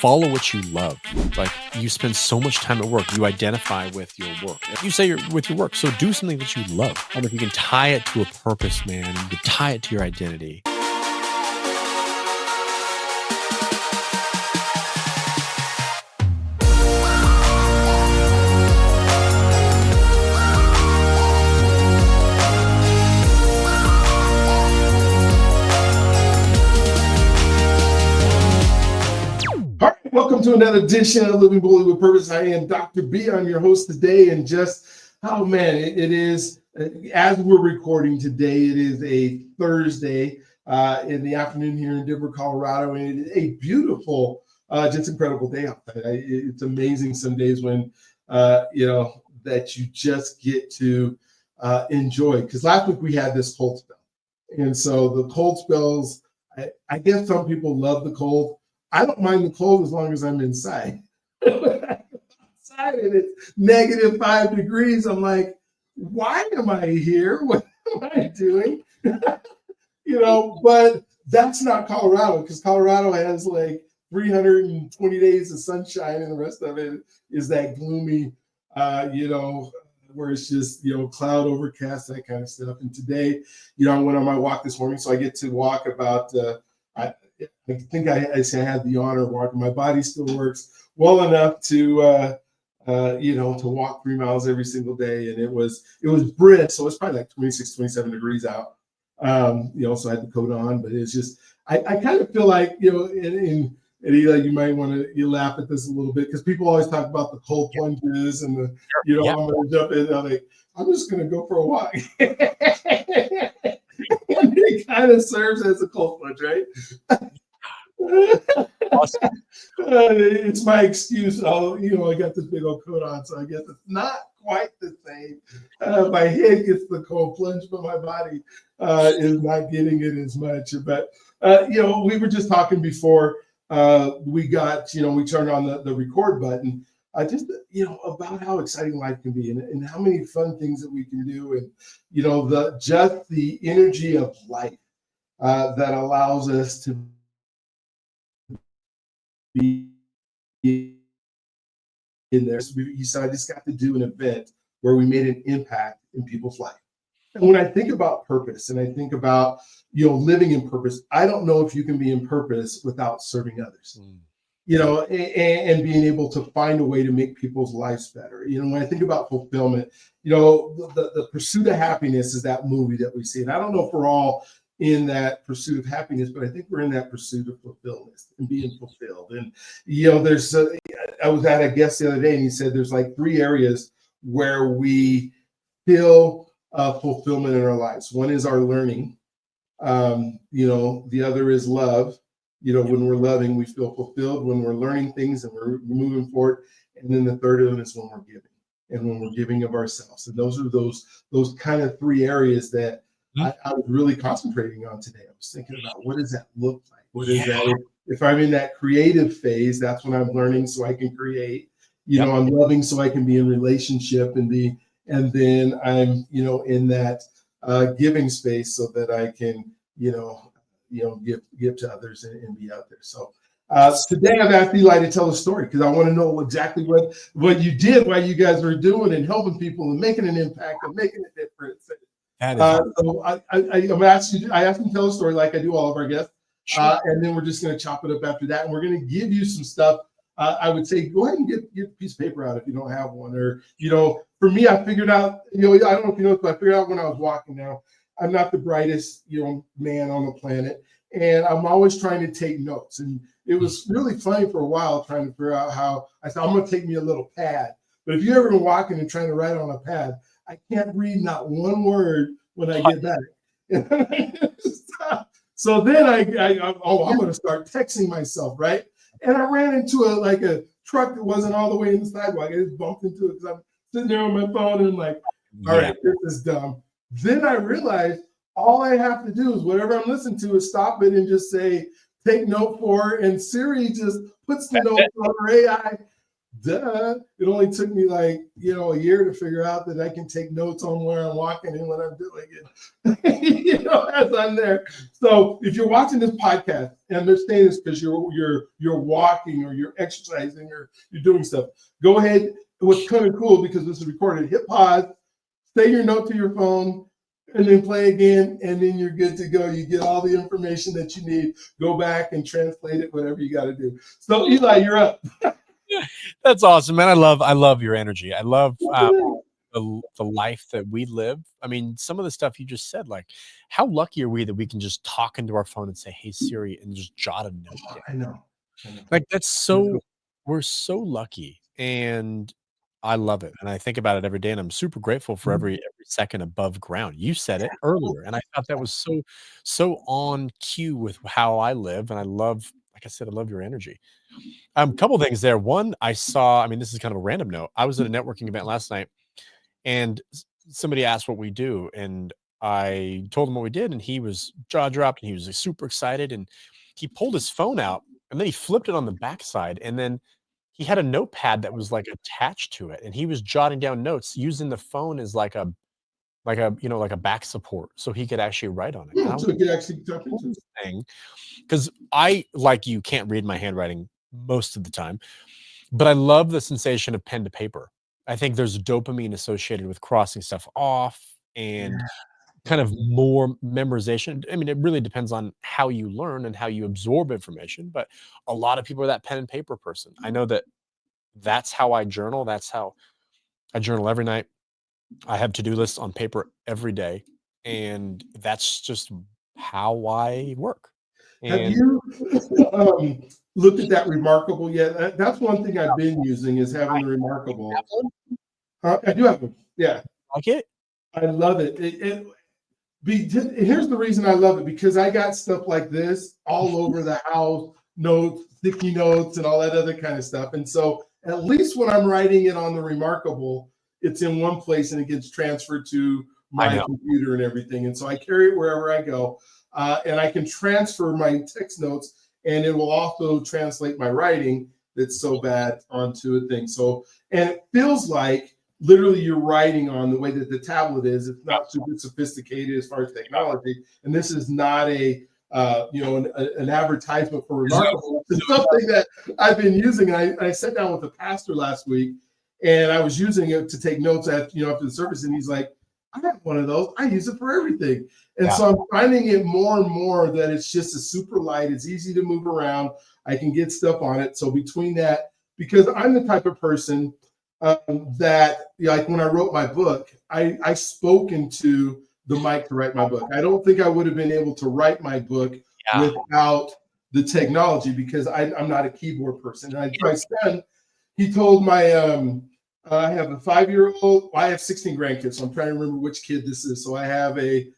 follow what you love. Like, you spend so much time at work, you identify with your work. You say you're with your work, so do something that you love. And if you can tie it to a purpose, man, and you can tie it to your identity. Welcome to another edition of Living Boldly with Purpose. I am Dr. B. I'm your host today, and just, oh man, it is, as we're recording today, it is a Thursday in the afternoon here in Denver, Colorado, and it is a beautiful, just incredible day out there. It's amazing some days when, that you just get to enjoy, because last week we had this cold spell. And so the cold spells, I guess some people love the cold. I don't mind the cold as long as I'm inside. Outside and it's -5 degrees. I'm like, why am I here? What am I doing? But that's not Colorado, because Colorado has like 320 days of sunshine and the rest of it is that gloomy, where it's just, cloud overcast, that kind of stuff. And today, I went on my walk this morning, so I get to walk about, I think I had the honor of walking. My body still works well enough to walk 3 miles every single day. And it was brisk, so it's probably like 26, 27 degrees out. So I had the coat on, but it's just, I kind of feel like, and Eli, you might want to laugh at this a little bit, because people always talk about the cold plunges and the, I'm going to jump in. I'm just going to go for a walk. And it kind of serves as a cold plunge, right? Awesome. It's my excuse. I got this big old coat on, so I guess it's not quite the same. My head gets the cold plunge, but my body is not getting it as much. But we were just talking before we turned on the record button. About how exciting life can be, and how many fun things that we can do, and the energy of life that allows us to be in there. So he said, I just got to do an event where we made an impact in people's life. And when I think about purpose, and I think about living in purpose, I don't know if you can be in purpose without serving others. And being able to find a way to make people's lives better. When I think about fulfillment, the Pursuit of Happiness is that movie that we see. And I don't know if we're all in that pursuit of happiness, but I think we're in that pursuit of fulfillment and being fulfilled. And, I was at a guest the other day, and he said there's like 3 areas where we feel fulfillment in our lives. One is our learning. The other is love. When we're loving, we feel fulfilled. When we're learning things and we're moving forward. And then the third one is when we're giving, and when we're giving of ourselves. And those are those kind of 3 areas that I was really concentrating on today. I was thinking about, what does that look like? What is that? If I'm in that creative phase, that's when I'm learning so I can create. I'm loving so I can be in relationship and then I'm, in that giving space so that I can, give to others and be out there. So today I've asked Eli to tell a story, because I want to know exactly what you did, what you guys were doing and helping people and making an impact and making a difference. So I asked him to tell a story like I do all of our guests. Sure. And then we're just going to chop it up after that. And we're going to give you some stuff. I would say, go ahead and get a piece of paper out if you don't have one. Or, for me, I figured out, I don't know if you know, but I figured out when I was walking now, I'm not the brightest, man on the planet. And I'm always trying to take notes. And it was really funny for a while trying to figure out how. I said, I'm going to take me a little pad. But if you've ever been walking and trying to write on a pad, I can't read not one word when I get back. So then I'm going to start texting myself, right? And I ran into a truck that wasn't all the way in the sidewalk. I just bumped into it because I'm sitting there on my phone and I'm like, all right, this is dumb. Then I realized all I have to do is whatever I'm listening to is stop it and just say, take note for, and Siri just puts the note on, or AI duh. It only took me like, a year to figure out that I can take notes on where I'm walking and when I'm doing it, as I'm there. So if you're watching this podcast, and understand this because you're walking or you're exercising or you're doing stuff, go ahead. What's kind of cool because this is recorded, hit pause, say your note to your phone, and then play again, and then you're good to go. You get all the information that you need. Go back and translate it, whatever you got to do. So Eli, you're up. That's awesome, man. I love your energy. I love the life that we live. I mean, some of the stuff you just said, like, how lucky are we that we can just talk into our phone and say, "Hey Siri," and just jot a note down. I know. I know. Like, that's so we're so lucky, and I love it, and I think about it every day, and I'm super grateful for every second above ground. You said it earlier, and I thought that was so on cue with how I live, and I love, like I said, I love your energy. Couple things there. One, I mean, this is kind of a random note. I was at a networking event last night, and somebody asked what we do, and I told him what we did, and he was jaw dropped, and he was like, super excited, and he pulled his phone out, and then he flipped it on the backside, and then he had a notepad that was like attached to it, and he was jotting down notes using the phone as like a back support, so he could actually write on it. And I was So you can actually talk into it. saying, because I, like you, can't read my handwriting most of the time, but I love the sensation of pen to paper. I think there's dopamine associated with crossing stuff off and kind of more memorization. I mean, it really depends on how you learn and how you absorb information, but a lot of people are that pen and paper person. I know that that's how I journal. That's how I journal every night. I have to-do lists on paper every day, and that's just how I work. Have And you looked at that Remarkable yet? That's one thing I've been using is having the Remarkable. I do have one. Yeah, like it. I love it. Here's the reason I love it, because I got stuff like this all over the house, notes, sticky notes, and all that other kind of stuff. And so at least when I'm writing it on the Remarkable, it's in one place and it gets transferred to I my know. computer and everything. And so I carry it wherever I go. And I can transfer my text notes, and it will also translate my writing that's so bad onto a thing. So, and it feels like literally you're writing on the way that the tablet is. It's not super sophisticated as far as technology, and this is not an advertisement for Remarkable. It's something that I've been using. I sat down with a pastor last week, and I was using it to take notes after the service, and he's like, "I have one of those. I use it for everything." And Yeah. so I'm finding it more and more that it's just a super light. It's easy to move around. I can get stuff on it. So between that, because I'm the type of person that, like when I wrote my book, I spoke into the mic to write my book. I don't think I would have been able to write my book Yeah. without the technology, because I'm not a keyboard person. And my son, he told my I have a 5-year-old. I have 16 grandkids, so I'm trying to remember which kid this is. So I have 8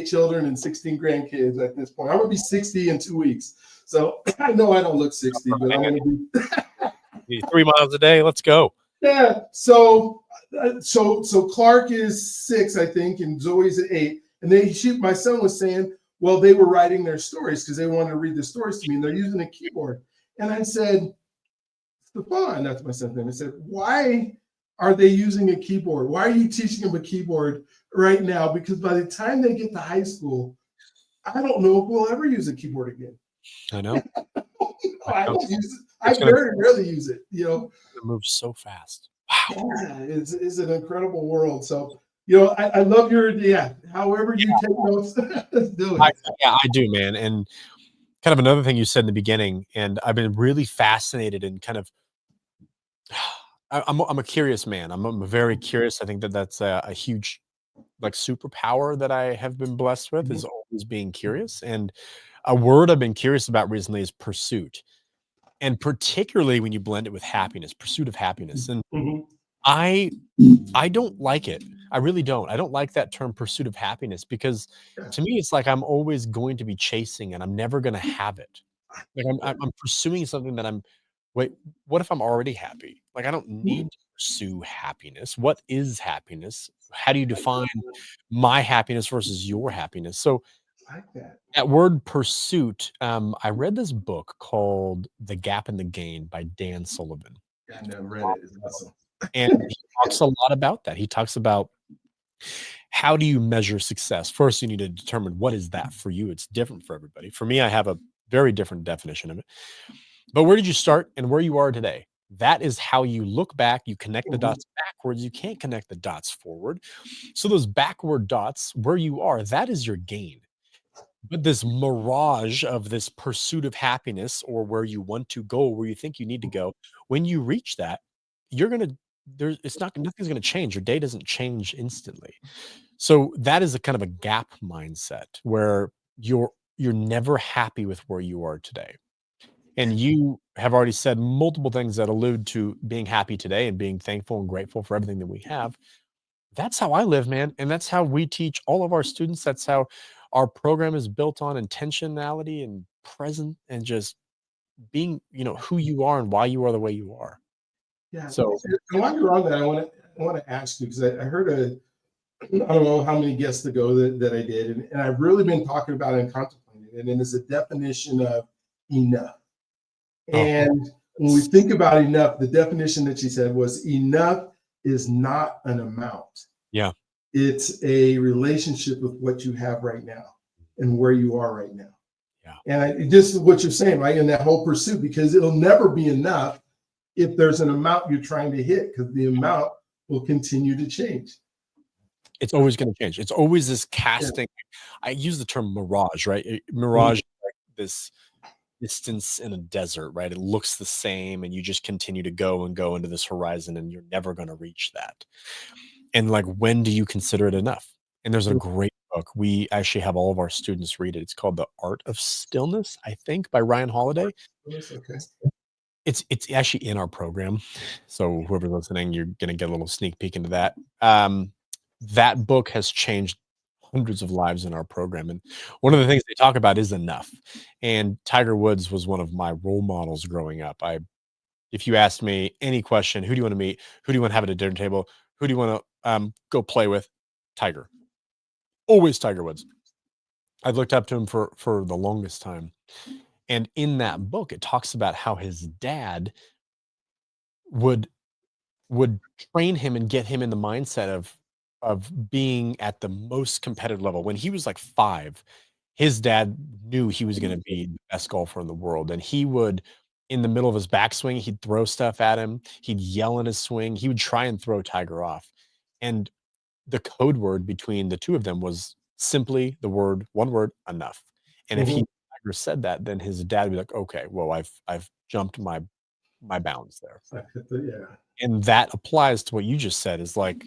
children and 16 grandkids at this point. I'm gonna be 60 in 2 weeks. So I know I don't look 60, but I'm gonna be 3 miles a day. Let's go. yeah. So Clark is 6, I think, and Zoe's at 8. And my son was saying, well, they were writing their stories because they wanted to read the stories to me, and they're using a keyboard. And I said, Stefan, that's my son's name. I said, why are they using a keyboard? Why are you teaching them a keyboard right now? Because by the time they get to high school, I don't know if we'll ever use a keyboard again. I know. I don't use it. I very rarely use it. It moves so fast. Wow. Yeah, it's an incredible world. So, I love however you take notes, let's do it. I do, man. And kind of another thing you said in the beginning, and I've been really fascinated and kind of I'm a curious man. I'm a very curious. I think that's a huge like superpower that I have been blessed with, is always being curious. And a word I've been curious about recently is pursuit. And particularly when you blend it with happiness, pursuit of happiness. And Mhm. I I don't like it. I really don't. I don't like that term pursuit of happiness, because to me it's like I'm always going to be chasing and I'm never going to have it. Like I'm pursuing something that wait, what if I'm already happy? Like I don't need to pursue happiness. What is happiness? How do you define my happiness versus your happiness? So I like that. that word pursuit, I read this book called The Gap and the Gain by Dan Sullivan. I never read it. It's awesome. And he talks a lot about that. He talks about how do you measure success? First, you need to determine what is that for you. It's different for everybody. For me, I have a very different definition of it. But where did you start and where you are today? That is how you look back. You connect the Mhm. dots backwards. You can't connect the dots forward. So those backward dots, where you are, that is your gain. But this mirage of this pursuit of happiness or where you want to go, where you think you need to go, when you reach that, you're gonna there's it's not nothing's gonna change. Your day doesn't change instantly. So that is a kind of a gap mindset where you're never happy with where you are today. And you have already said multiple things that allude to being happy today and being thankful and grateful for everything that we have. That's how I live, man, and that's how we teach all of our students. That's how our program is built on intentionality and present and just being, who you are and why you are the way you are. Yeah. So, And while you're on that, I want to ask you because I heard I don't know how many guests ago that I did, and I've really been talking about it and contemplating it, and it's a definition of enough. oh, And when we it's think about enough, the definition that she said was enough is not an amount. yeah, It's a relationship with what you have right now and where you are right now. yeah. And just what you're saying, right? In that whole pursuit, because it'll never be enough if there's an amount you're trying to hit, because the amount will continue to change. It's always gonna change. It's always this Yeah. casting. I use the term mirage, right? Mhm. Mirage, like this distance in a desert, right? It looks the same, and you just continue to go and go into this horizon, and you're never gonna reach that. And, like, when do you consider it enough? And there's a great book. We actually have all of our students read it. It's called The Art of Stillness, I think, by Ryan Holiday. Okay. It's actually in our program. So whoever's listening, you're gonna get a little sneak peek into that. That book has changed hundreds of lives in our program, and one of the things they talk about is enough. And Tiger Woods was one of my role models growing up. If you asked me any question, "Who do you wanna meet? Who do you wanna have at a dinner table? Who do you wanna, go play with?" Tiger. Always Tiger Woods. I've looked up to him for the longest time. And in that book, it talks about how his dad would would train him and get him in the mindset of being at the most competitive level. When he was like 5, his dad knew he was gonna be the best golfer in the world, and he would in the middle of his backswing, he'd throw stuff at him, he'd yell in his swing, he would try and throw Tiger off. And the code word between the 2 of them was simply the word one word, "enough." And if he Mhm. ever said that, then his dad would be like, "Okay, well, I've jumped my bounds there." Yeah. And that applies to what you just said is like,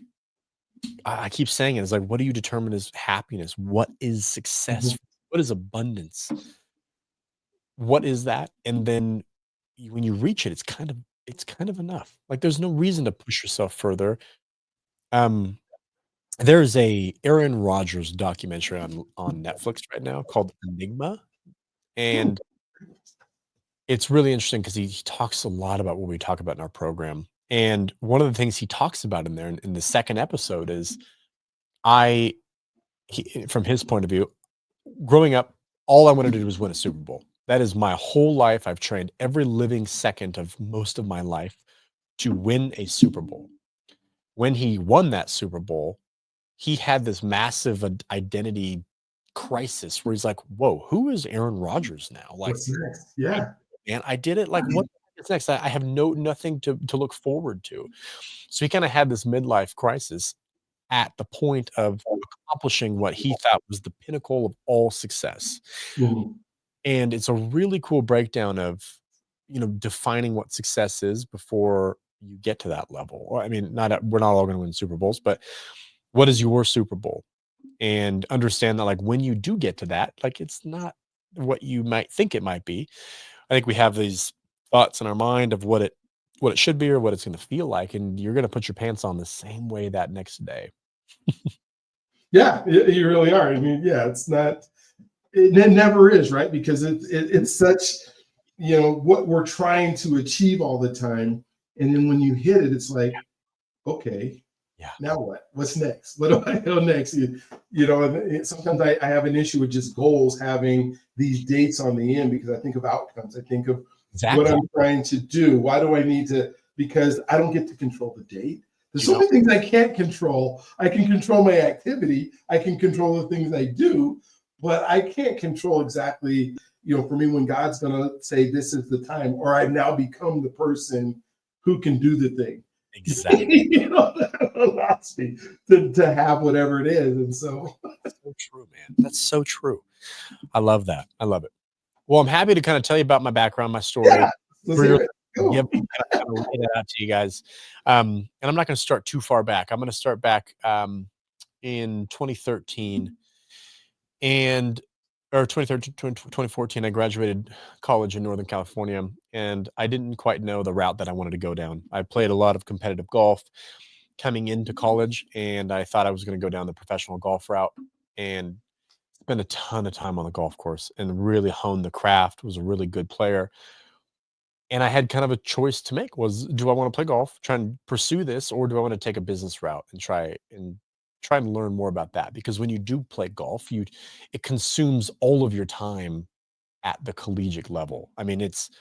I keep saying it, it's like, what do you determine as happiness? What is Mhm. success? What is abundance? What is that? And then when you reach it, it's kind of enough. Like, there's no reason to push yourself further. Um, there's a Aaron Rodgers documentary on Netflix right now called Enigma, Hmm. and it's really interesting because he talks a lot about what we talk about in our program. And one of the things he talks about in there in the second episode is I from his point of view, growing up, all I wanted to do was win a Super Bowl. That is my whole life. I've trained every living second of most of my life to win a Super Bowl. When he won that Super Bowl, he had this massive identity crisis where he's like, "Whoa, who is Aaron Rodgers now? Like, What's next? I Yeah. man, I did it. Like, what is next? I have nothing to look forward to." So he kind of had this midlife crisis at the point of accomplishing what he thought was the pinnacle of all success. Mhm. And it's a really cool breakdown of, defining what success is before you get to that level. Or I mean, we're not all going to win Super Bowls, but what is your Super Bowl? And understand that like when you do get to that, like it's not what you might think it might be. I think we have these thoughts in our mind of what it should be or what it's going to feel like, and you're going to put your pants on the same way that next day. Yeah, you really are. I mean, yeah, it's not. It never is, right? Because it's such, what we're trying to achieve all the time, and then when you hit it, it's like, okay, Yeah. now what? What's next? What do I go next? And sometimes I have an issue with just goals having these dates on the end because I think of outcomes. I think of what Exactly. I'm trying to do. Why do I need to? because I don't get to control the date. There's You so know? many things I can't control. I can control my activity. I can control the things I do, but I can't control exactly, for me, when God's going to say, this is the time, or I've now become the person who can do the thing. Exactly. That allows me to have whatever it is. And so, So true, man. That's so true. I love that. I love it. Well, I'm happy to kind of tell you about my background, my story, yeah, let's career, hear it. give Go. kind of lay that out to you guys. And I'm not going to start too far back. I'm going to start back in 2013 and or 2013, 2014. I graduated college in Northern California, and I didn't quite know the route that I wanted to go down. I played a lot of competitive golf coming into college, and I thought I was going to go down the professional golf route and spend a ton of time on the golf course and really hone the craft. Was a really good player, and I had kind of a choice to make: was, do I want to play golf, try and pursue this, or do I want to take a business route and try and learn more about that? Because when you do play golf, it consumes all of your time at the collegiate level. I mean, it's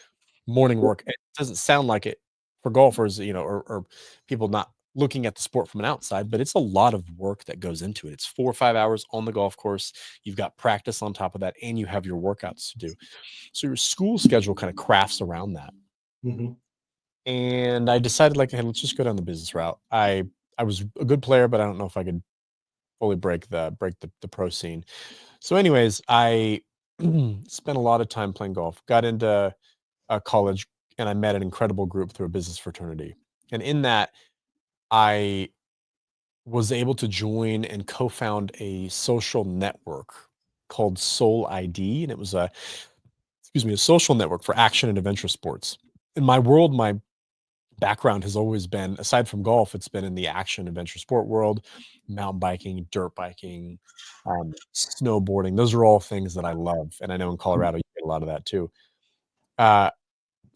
morning work. It doesn't sound like it for golfers, or people not looking at the sport from an outside, but it's a lot of work that goes into it. It's 4 or 5 hours on the golf course. You've got practice on top of that, and you have your workouts to do. So your school schedule kind of crafts around that. Mhm. And I decided, like, hey, let's just go down the business route. I was a good player, but I don't know if I could fully break the pro scene. So, anyways, I spent a lot of time playing golf. Got into college, and I met an incredible group through a business fraternity. And in that, I was able to join and co-found a social network called Soul ID, and it was a social network for action and adventure sports. In my world, my background has always been, aside from golf, it's been in the action adventure sport world, mountain biking, dirt biking, snowboarding. Those are all things that I love, and I know in Colorado you get a lot of that too. Uh,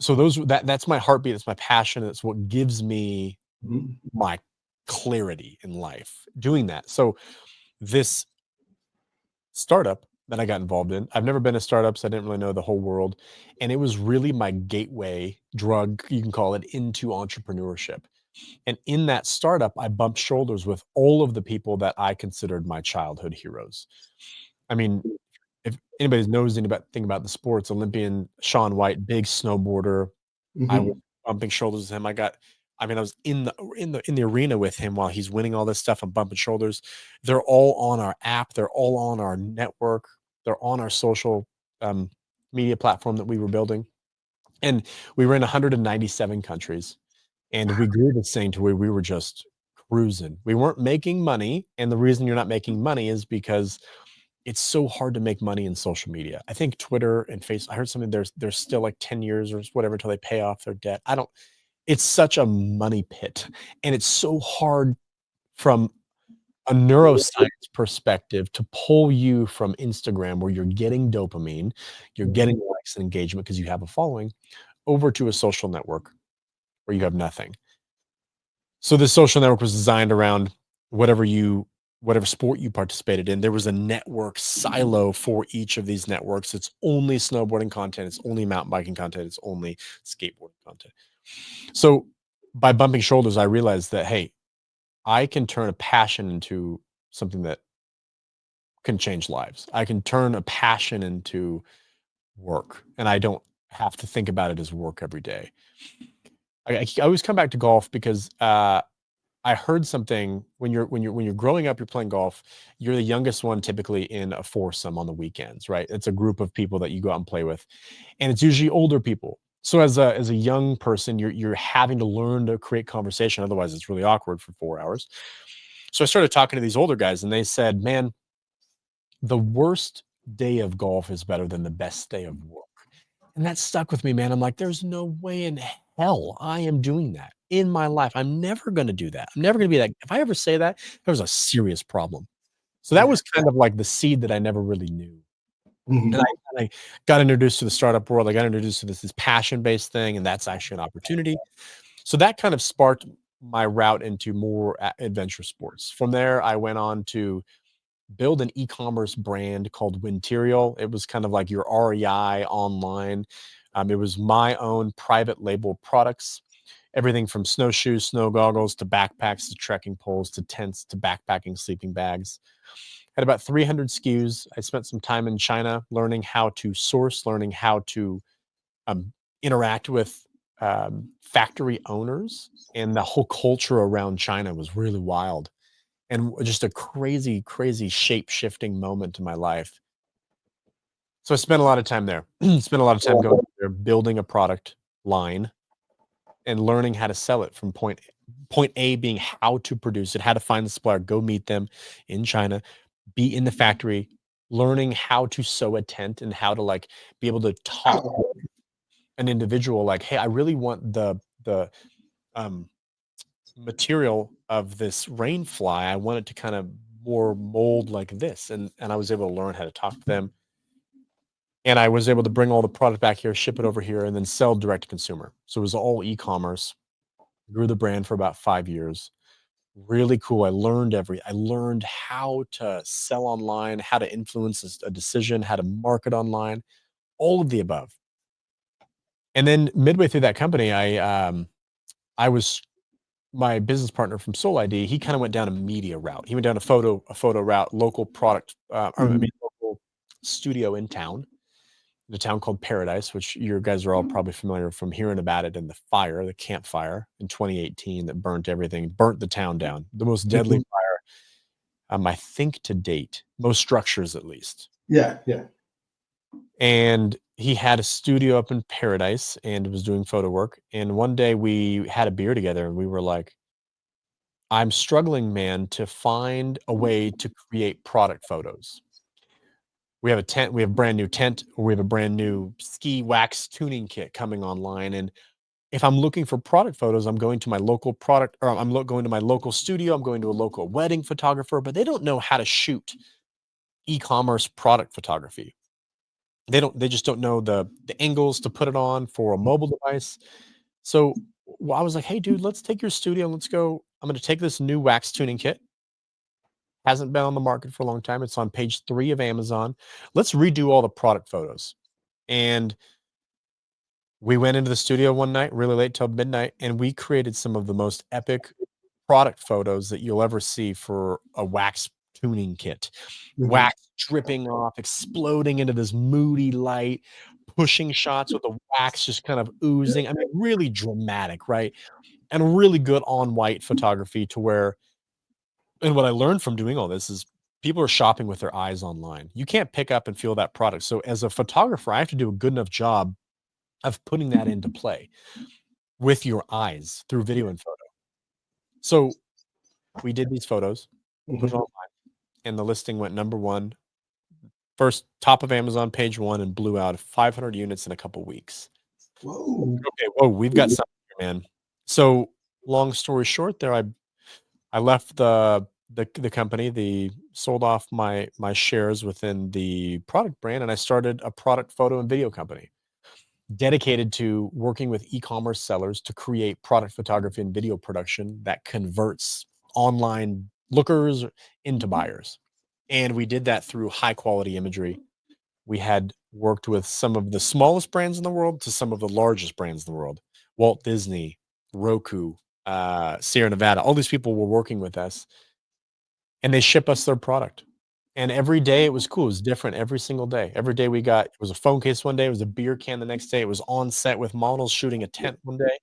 so that's my heartbeat, that's my passion, it's what gives me Mhm. my clarity in life, doing that. So this startup that I got involved in, I've never been to startups, I didn't really know the whole world, and it was really my gateway drug, you can call it, into entrepreneurship. And in that startup, I bumped shoulders with all of the people that I considered my childhood heroes. I mean, if anybody knows anything about the sports, Olympian Shaun White, big snowboarder, I was Mhm. bumping shoulders with him. I was in the arena with him while he's winning all this stuff. I'm bumping shoulders. They're all on our app. They're all on our network. They're on our social um, media platform that we were building. And we were in 197 countries. And we grew this thing to where we were just cruising. We weren't making money. And the reason you're not making money is because it's so hard to make money in social media. I think Twitter and Facebook, I heard something, there's still like 10 years or whatever until they pay off their debt. I don't It's such a money pit, and it's so hard from a neuroscience perspective to pull you from Instagram, where you're getting dopamine, you're getting Mhm. likes and engagement because you have a following, over to a social network where you have nothing. So this social network was designed around whatever sport you participated in. There was a network silo for each of these networks. It's only snowboarding content, it's only mountain biking content, it's only skateboarding content. So by bumping shoulders, I realized that, hey, I can turn a passion into something that can change lives. I can turn a passion into work, and I don't have to think about it as work every day. I always come back to golf because I heard something. When you're growing up, you're playing golf. You're the youngest one typically in a foursome on the weekends, right? It's a group of people that you go out and play with, and it's usually older people. So as a young person, you're having to learn to create conversation. Otherwise, it's really awkward for 4 hours. So I started talking to these older guys, and they said, "Man, the worst day of golf is better than the best day of work." And that stuck with me, man. I'm like, there's no way in hell I am doing that in my life. I'm never gonna do that. I'm never gonna be that. If I ever say that, there's a serious problem. So that Yeah. was kind of like the seed that I never really knew. And Mhm. I got introduced to the startup world. I got introduced to this passion-based thing, and that's actually an opportunity. So that kind of sparked my route into more adventure sports. From there, I went on to build an e-commerce brand called Winterial. It was kind of like your REI online. It was my own private label products. everything from snowshoes, snow goggles, to backpacks, to trekking poles, to tents, to backpacking sleeping bags. Had about 300 SKUs. I spent some time in China learning how to source, learning how to um, interact with factory owners, and the whole culture around China was really wild and just a crazy, crazy shape shifting moment in my life. So I spent a lot of time there. Spent a lot of time going there, building a product line and learning how to sell it from point A being how to produce it, how to find the supplier, go meet them in China, be in the factory, learning how to sew a tent and how to like be able to talk Wow. an individual like, hey, I really want the um, material of this rain fly. I want it to kind of more mold like this, and I was able to learn how to talk to them, and I was able to bring all the product back here, ship it over here, and then sell direct to consumer. So it was all e-commerce. Grew the brand for about 5 years. Really cool. I learned how to sell online, how to influence a decision, how to market online, all of the above. And then midway through that company, I was my business partner from Soul ID. He kind of went down a media route. He went down a photo route, local product, or I Mhm. mean, local studio in town, in a town called Paradise, which you guys are all probably familiar from hearing about it in the fire, the campfire in 2018 that burnt everything, burnt the town down. The most deadly Mhm. fire, I think to date, most structures at least. Yeah, yeah. And he had a studio up in Paradise and was doing photo work. And one day we had a beer together and we were like, I'm struggling, man, to find a way to create product photos. We have a tent, we have a brand new tent, or we have a brand new ski wax tuning kit coming online. And if I'm looking for product photos, I'm going to my local product, or going to my local studio, I'm going to a local wedding photographer, but they don't know how to shoot e-commerce product photography. They just don't know the angles to put it on for a mobile device. So I was like, hey, dude, let's take your studio. Let's go. I'm going to take this new wax tuning kit. Hasn't been on the market for a long time. It's on page 3 of Amazon. Let's redo all the product photos. And we went into the studio one night, really late till midnight, and we created some of the most epic product photos that you'll ever see for a wax tuning kit. Mhm. Wax dripping off, exploding into this moody light, pushing shots with the wax just kind of oozing. I mean, really dramatic, right? And really good on white photography to where, and what I learned from doing all this is people are shopping with their eyes online. You can't pick up and feel that product. So as a photographer, I have to do a good enough job of putting that into play with your eyes through video and photo. So we did these photos, put it Mhm. online, and the listing went number one, first top of Amazon page one, and blew out 500 units in a couple weeks. Whoa. Okay, whoa, we've got something here, man. So long story short, there I left the company, the sold off my shares within the product brand, and I started a product photo and video company dedicated to working with e-commerce sellers to create product photography and video production that converts online lookers into buyers. And we did that through high quality imagery. We had worked with some of the smallest brands in the world to some of the largest brands in the world. Walt Disney, Roku, Sierra Nevada, all these people were working with us and they ship us their product. And every day it was cool. It was different every single day. Every day we got, it was a phone case one day, it was a beer can the next day, it was on set with models shooting a tent one day.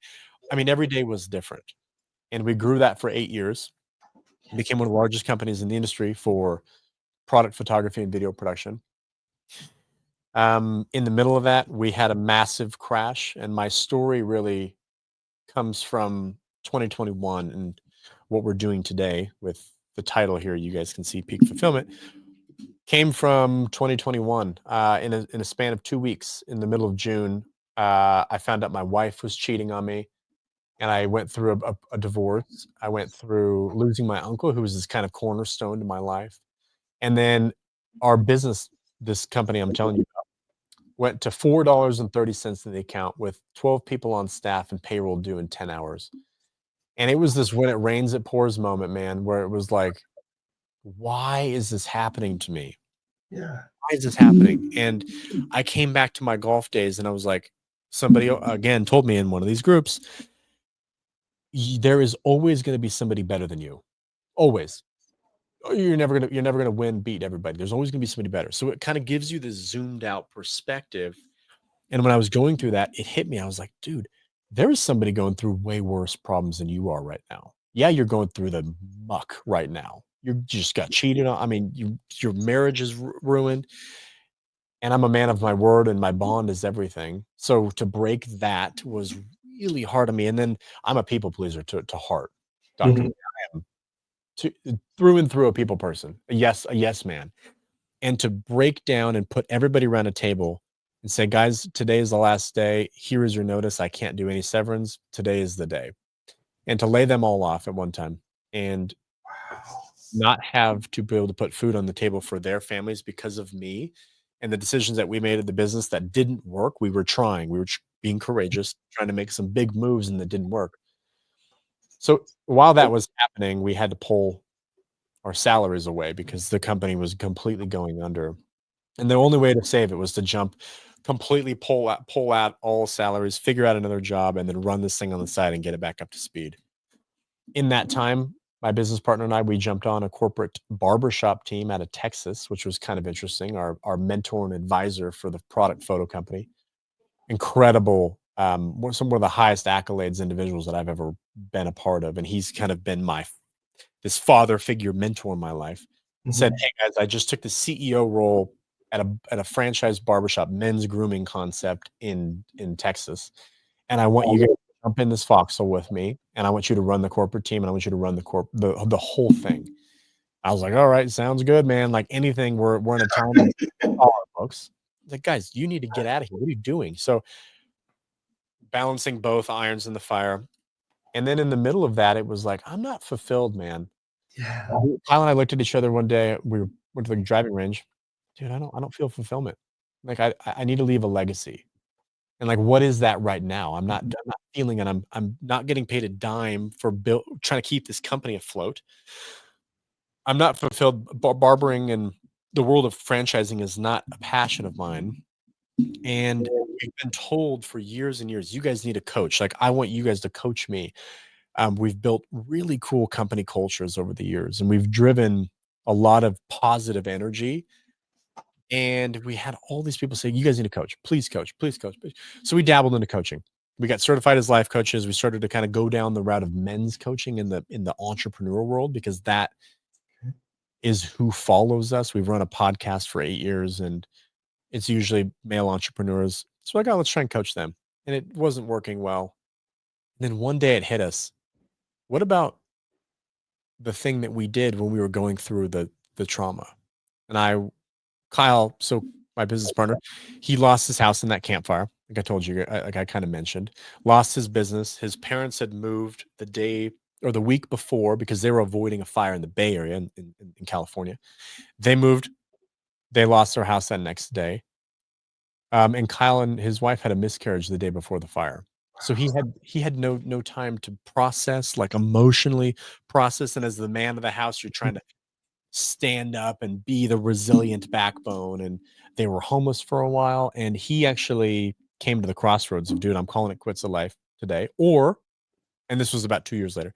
I mean, every day was different. And we grew that for 8 years, became one of the largest companies in the industry for product photography and video production. In the middle of that, we had a massive crash, and my story really comes from 2021 and what we're doing today with the title here. You guys can see peak fulfillment came from 2021. In a span of 2 weeks, in the middle of June, I found out my wife was cheating on me, and I went through a divorce. I went through losing my uncle, who was this kind of cornerstone to my life, and then our business, this company I'm telling you about, went to $4.30 in the account with 12 people on staff and payroll due in 10 hours. And it was this when it rains, it pours moment, man, where it was like, why is this happening to me? Yeah. Why is this happening? And I came back to my golf days and I was like, somebody again told me in one of these groups, there is always going to be somebody better than you. Always. You're never gonna win, beat everybody. There's always gonna be somebody better. So it kind of gives you this zoomed out perspective. And when I was going through that, it hit me. I was like, dude, there is somebody going through way worse problems than you are right now. Yeah, you're going through the muck right now. You just got cheated on. I mean, your marriage is ruined. And I'm a man of my word, and my bond is everything. So to break that was really hard on me. And then I'm a people pleaser to heart, Doctor. Mhm. To through and through a people person, a yes man, and to break down and put everybody around a table and say, guys, today is the last day. Here is your notice. I can't do any severance. Today is the day, and to lay them all off at one time and not have to be able to put food on the table for their families because of me and the decisions that we made at the business that didn't work. We were trying. We were being courageous, trying to make some big moves, and that didn't work. So while that was happening, we had to pull our salaries away because the company was completely going under. And the only way to save it was to jump completely pull out all salaries, figure out another job, and then run this thing on the side and get it back up to speed. In that time, my business partner and I, we jumped on a corporate barbershop team out of Texas, which was kind of interesting. Our mentor and advisor for the product photo company. Incredible, some of the highest accolades individuals that I've ever been a part of. And he's kind of been my this father figure mentor in my life, said, Mhm. "Hey guys, I just took the CEO role at a franchise barbershop men's grooming concept in Texas, and I want you guys to jump in this foxhole with me, and I want you to run the corporate team, and I want you to run the whole thing." I was like, "All right, sounds good, man. Like anything, we're in a time of all our books." Like, guys, you need to get out of here. What are you doing? So balancing both irons in the fire. And then in the middle of that, it was like, I'm not fulfilled, man. Yeah. Kyle and I looked at each other one day. Went to the driving range. Dude, I don't feel fulfillment. Like I need to leave a legacy. And like, what is that right now? I'm not feeling it. I'm not getting paid a dime for trying to keep this company afloat. I'm not fulfilled. Barbering and the world of franchising is not a passion of mine. And we've been told for years and years, you guys need a coach. Like, I want you guys to coach me. We've built really cool company cultures over the years, and we've driven a lot of positive energy. And we had all these people say, "You guys need a coach. Please coach. Please coach." So we dabbled into coaching. We got certified as life coaches. We started to kind of go down the route of men's coaching in the entrepreneur world because that is who follows us. We've run a podcast for 8 years, and it's usually male entrepreneurs. So I got, let's try and coach them, and it wasn't working well. And then one day it hit us. What about the thing that we did when we were going through the trauma? And Kyle, so my business partner, he lost his house in that campfire. Like I told you, like I kind of mentioned, lost his business. His parents had moved the day or the week before because they were avoiding a fire in the Bay Area in California. They moved. They lost their house that next day. And Kyle and his wife had a miscarriage the day before the fire. So he had no time to process, like emotionally process. And as the man of the house, you're trying to stand up and be the resilient backbone. And they were homeless for a while. And he actually came to the crossroads of, dude, I'm calling it quits of life today. Or, and this was about 2 years later,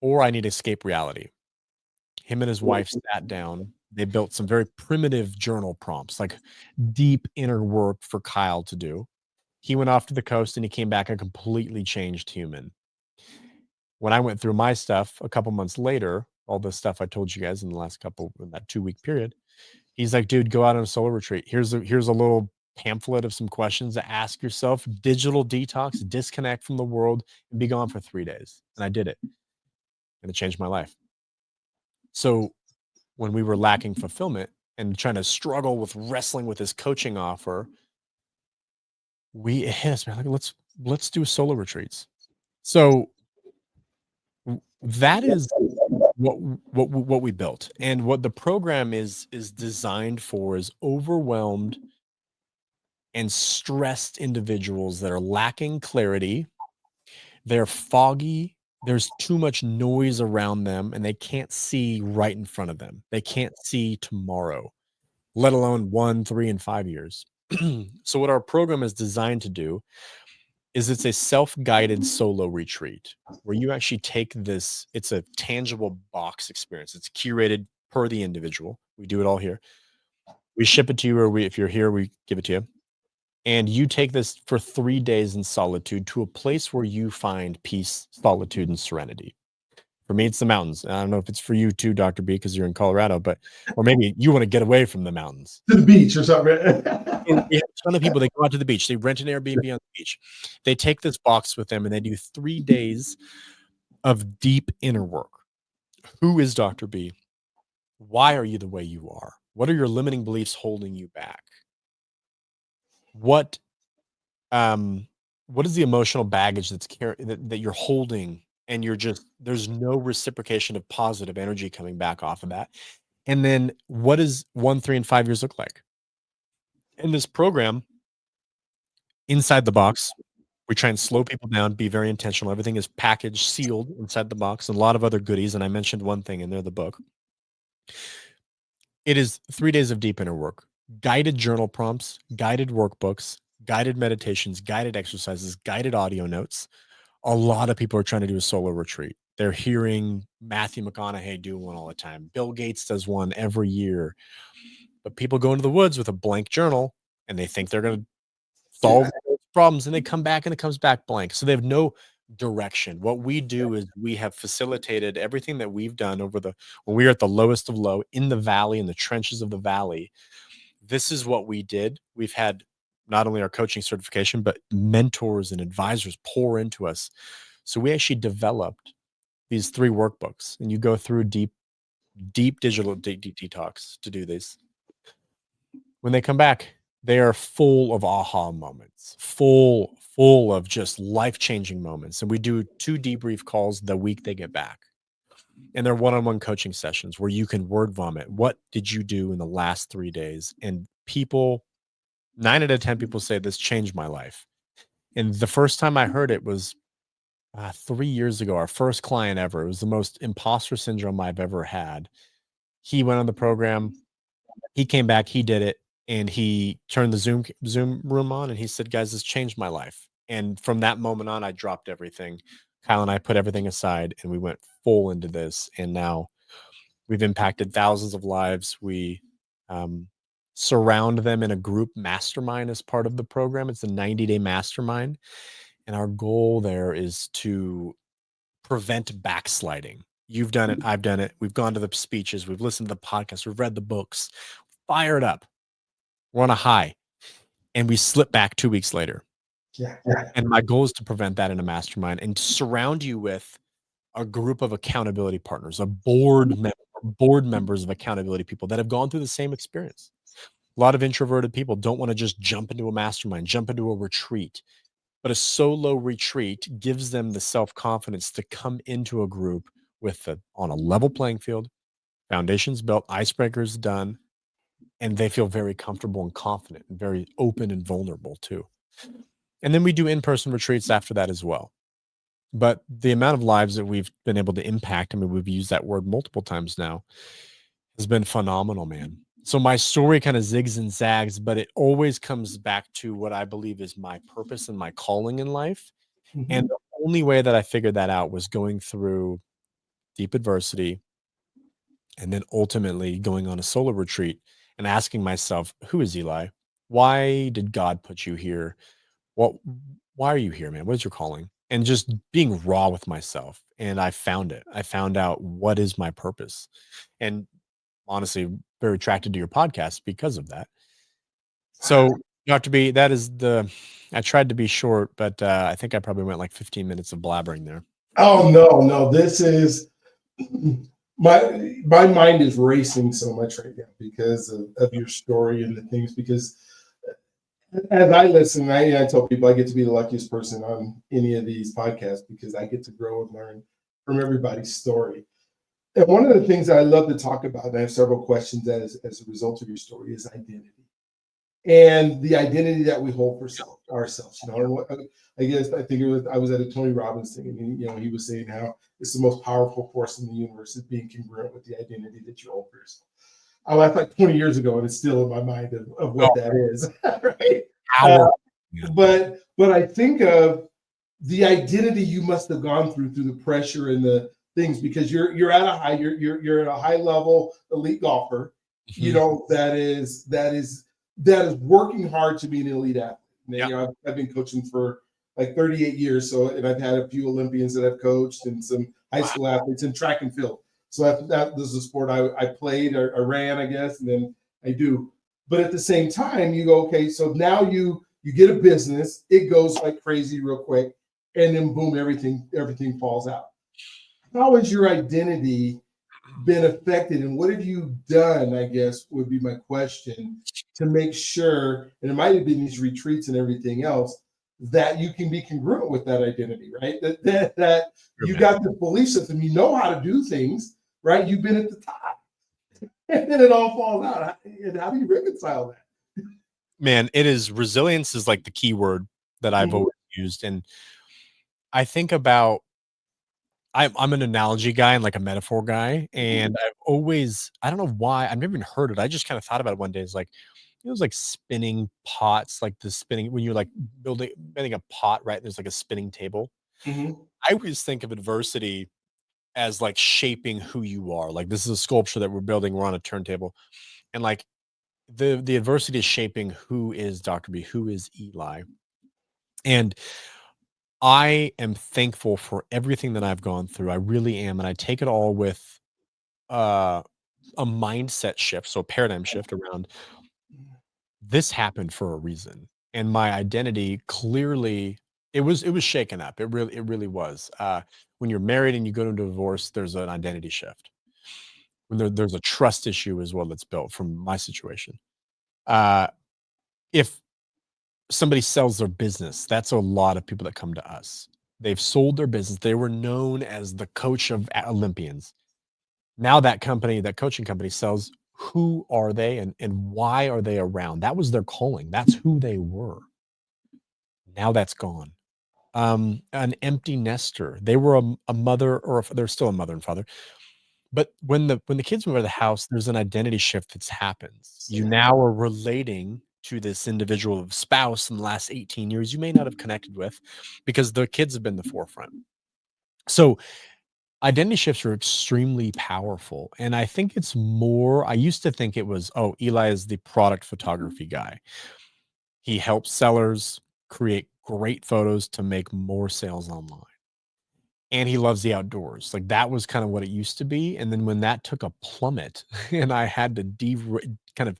or I need to escape reality. Him and his wife sat down. They built some very primitive journal prompts, like deep inner work for Kyle to do. He went off to the coast and he came back a completely changed human. When I went through my stuff a couple months later, all the stuff I told you guys in the last couple in that 2 week period, he's like, dude, go out on a solo retreat. Here's a little pamphlet of some questions to ask yourself, digital detox, disconnect from the world, and be gone for 3 days. And I did it. And it changed my life. So when we were lacking fulfillment and trying to struggle with wrestling with this coaching offer, it hit us, man. Like, let's do solo retreats. So that is what we built, and what the program is designed for is overwhelmed and stressed individuals that are lacking clarity. They're foggy. There's too much noise around them, and they can't see right in front of them. They can't see tomorrow, let alone 1, 3, and 5 years. So what our program is designed to do is it's a self-guided solo retreat where you actually take this, it's a tangible box experience. It's curated per the individual. We do it all here. We ship it to you, or if you're here, we give it to you. And you take this for 3 days in solitude to a place where you find peace, solitude, and serenity. For me, it's the mountains. I don't know if it's for you too, Dr. B, because you're in Colorado, but or maybe you want to get away from the mountains. To the beach or something. So we have a ton of people, they go out to the beach. They rent an Airbnb on the beach. They take this box with them and they do 3 days of deep inner work. Who is Dr. B? Why are you the way you are? What are your limiting beliefs holding you back? What um what is the emotional baggage that you're holding, and you're just, there's no reciprocation of positive energy coming back off of that? And then what does 1, 3, and 5 years look like? In this program, inside the box, we try and slow people down, be very intentional. Everything is packaged, sealed inside the box, and a lot of other goodies. And I mentioned one thing in there, the book. It is 3 days of deep inner work, guided journal prompts, guided workbooks, guided meditations, guided exercises, guided audio notes. A lot of people are trying to do a solo retreat. They're hearing Matthew McConaughey do one all the time. Bill Gates does one every year. But people go into the woods with a blank journal and they think they're going to solve Yeah. those problems, and they come back and it comes back blank. So they have no direction. What we do is we have facilitated everything that we've done when we were at the lowest of low in the valley, in the trenches of the valley. This is what we did. We've had not only our coaching certification, but mentors and advisors pour into us. So we actually developed these 3 workbooks, and you go through deep digital deep detox to do these. When they come back, they are full of aha moments, full of just life-changing moments. And we do 2 debrief calls the week they get back. And they're one-on-one coaching sessions where you can word vomit. What did you do in the last 3 days? And people, 9 out of 10 people say this changed my life. And the first time I heard it was 3 years ago, our first client ever. It was the most imposter syndrome I've ever had. He went on the program. He came back, he did it, and he turned the Zoom room on, and he said, "Guys, this changed my life." And from that moment on, I dropped everything. Kyle and I put everything aside, and we went full into this. And now we've impacted thousands of lives. We surround them in a group mastermind as part of the program. It's a 90-day mastermind. And our goal there is to prevent backsliding. You've done it. I've done it. We've gone to the speeches. We've listened to the podcasts. We've read the books. Fired up. We're on a high. And we slip back 2 weeks later. Yeah. And my goal is to prevent that in a mastermind and to surround you with a group of accountability partners, board members of accountability people that have gone through the same experience. A lot of introverted people don't want to just jump into a mastermind, jump into a retreat. But a solo retreat gives them the self-confidence to come into a group on a level playing field, foundations built, icebreakers done, and they feel very comfortable and confident and very open and vulnerable too. And then we do in-person retreats after that as well. But the amount of lives that we've been able to impact, I mean, we've used that word multiple times now, has been phenomenal, man. So my story kind of zigs and zags, but it always comes back to what I believe is my purpose and my calling in life. And the only way that I figured that out was going through deep adversity and then ultimately going on a solo retreat and asking myself, who is Eli? Why did God put you here? What why are you here, man? What is your calling? And just being raw with myself. And I found it. I found out what is my purpose. And honestly, very attracted to your podcast because of that. So, Dr. B, I tried to be short, but I think I probably went like 15 minutes of blabbering there. Oh no, this is my mind is racing so much right now because of your story and the things. Because as I listen, I tell people I get to be the luckiest person on any of these podcasts because I get to grow and learn from everybody's story. And one of the things that I love to talk about, and I have several questions as a result of your story, is identity. And the identity that we hold for ourselves. I guess I think I was at a Tony Robbins thing, and he was saying how it's the most powerful force in the universe is being congruent with the identity that you hold for yourself. I left like 20 years ago, and it's still in my mind of what that is. Right? Power. Yeah. but I think of the identity you must have gone through the pressure and the things, because you're at a high, you're at a high level elite golfer, you Mhm. know, that is working hard to be an elite athlete. And, Yeah. you know, I've been coaching for like 38 years, so, and I've had a few Olympians that I've coached and some high Wow. school athletes in track and field. So that this is a sport I played, or I ran, I guess, and then I do. But at the same time, you go, okay, so now you get a business, it goes like crazy real quick, and then boom, everything falls out. How has your identity been affected, and what have you done, I guess would be my question, to make sure, and it might have been these retreats and everything else, that you can be congruent with that identity, right? That Sure, you man. got the belief system, you know how to do things, right? You've been at the top, and then it all falls out. And how do you reconcile that? Man, it is resilience is like the key word that I've Mhm, always used, and I think about I'm an analogy guy and like a metaphor guy, mhm, and I've always I don't know why, I've never even heard it, I just kinda thought about it one day, it's like, it was like spinning pots, like the spinning when you're like bending a pot, right, there's like a spinning table. mhm. I always think of adversity as like shaping who you are, like, this is a sculpture that we're building, we're on a turntable, and like, the adversity is shaping who is Dr. B, who is Eli, and I am thankful for everything that I've gone through, I really am, and I take it all with, uh, a mindset shift, so a paradigm shift around, this happened for a reason, and my identity clearly it was shaken up, it really was, when you're married and you go into divorce, there's an identity shift. When there's a trust issue as well that's built from my situation. Uh, if somebody sells their business, that's a lot of people that come to us. They've sold their business, they were known as the coach of Olympians. Now that company, that coaching company sells, who are they and why are they around? That was their calling. That's who they were. Now that's gone. An empty nester. They were a mother or they're still a mother and father. But when the kids move out of the house, there's an identity shift that's happens. You Yeah. now are relating to this individual spouse in the last 18 years you may not have connected with because the kids have been the forefront. So identity shifts are extremely powerful, and I think it's more I used to think it was, "Oh, Eli is the product photography guy. He helps sellers create great photos to make more sales online, and he loves the outdoors." Like, that was kinda what it used to be, and then when that took a plummet and I had to kind of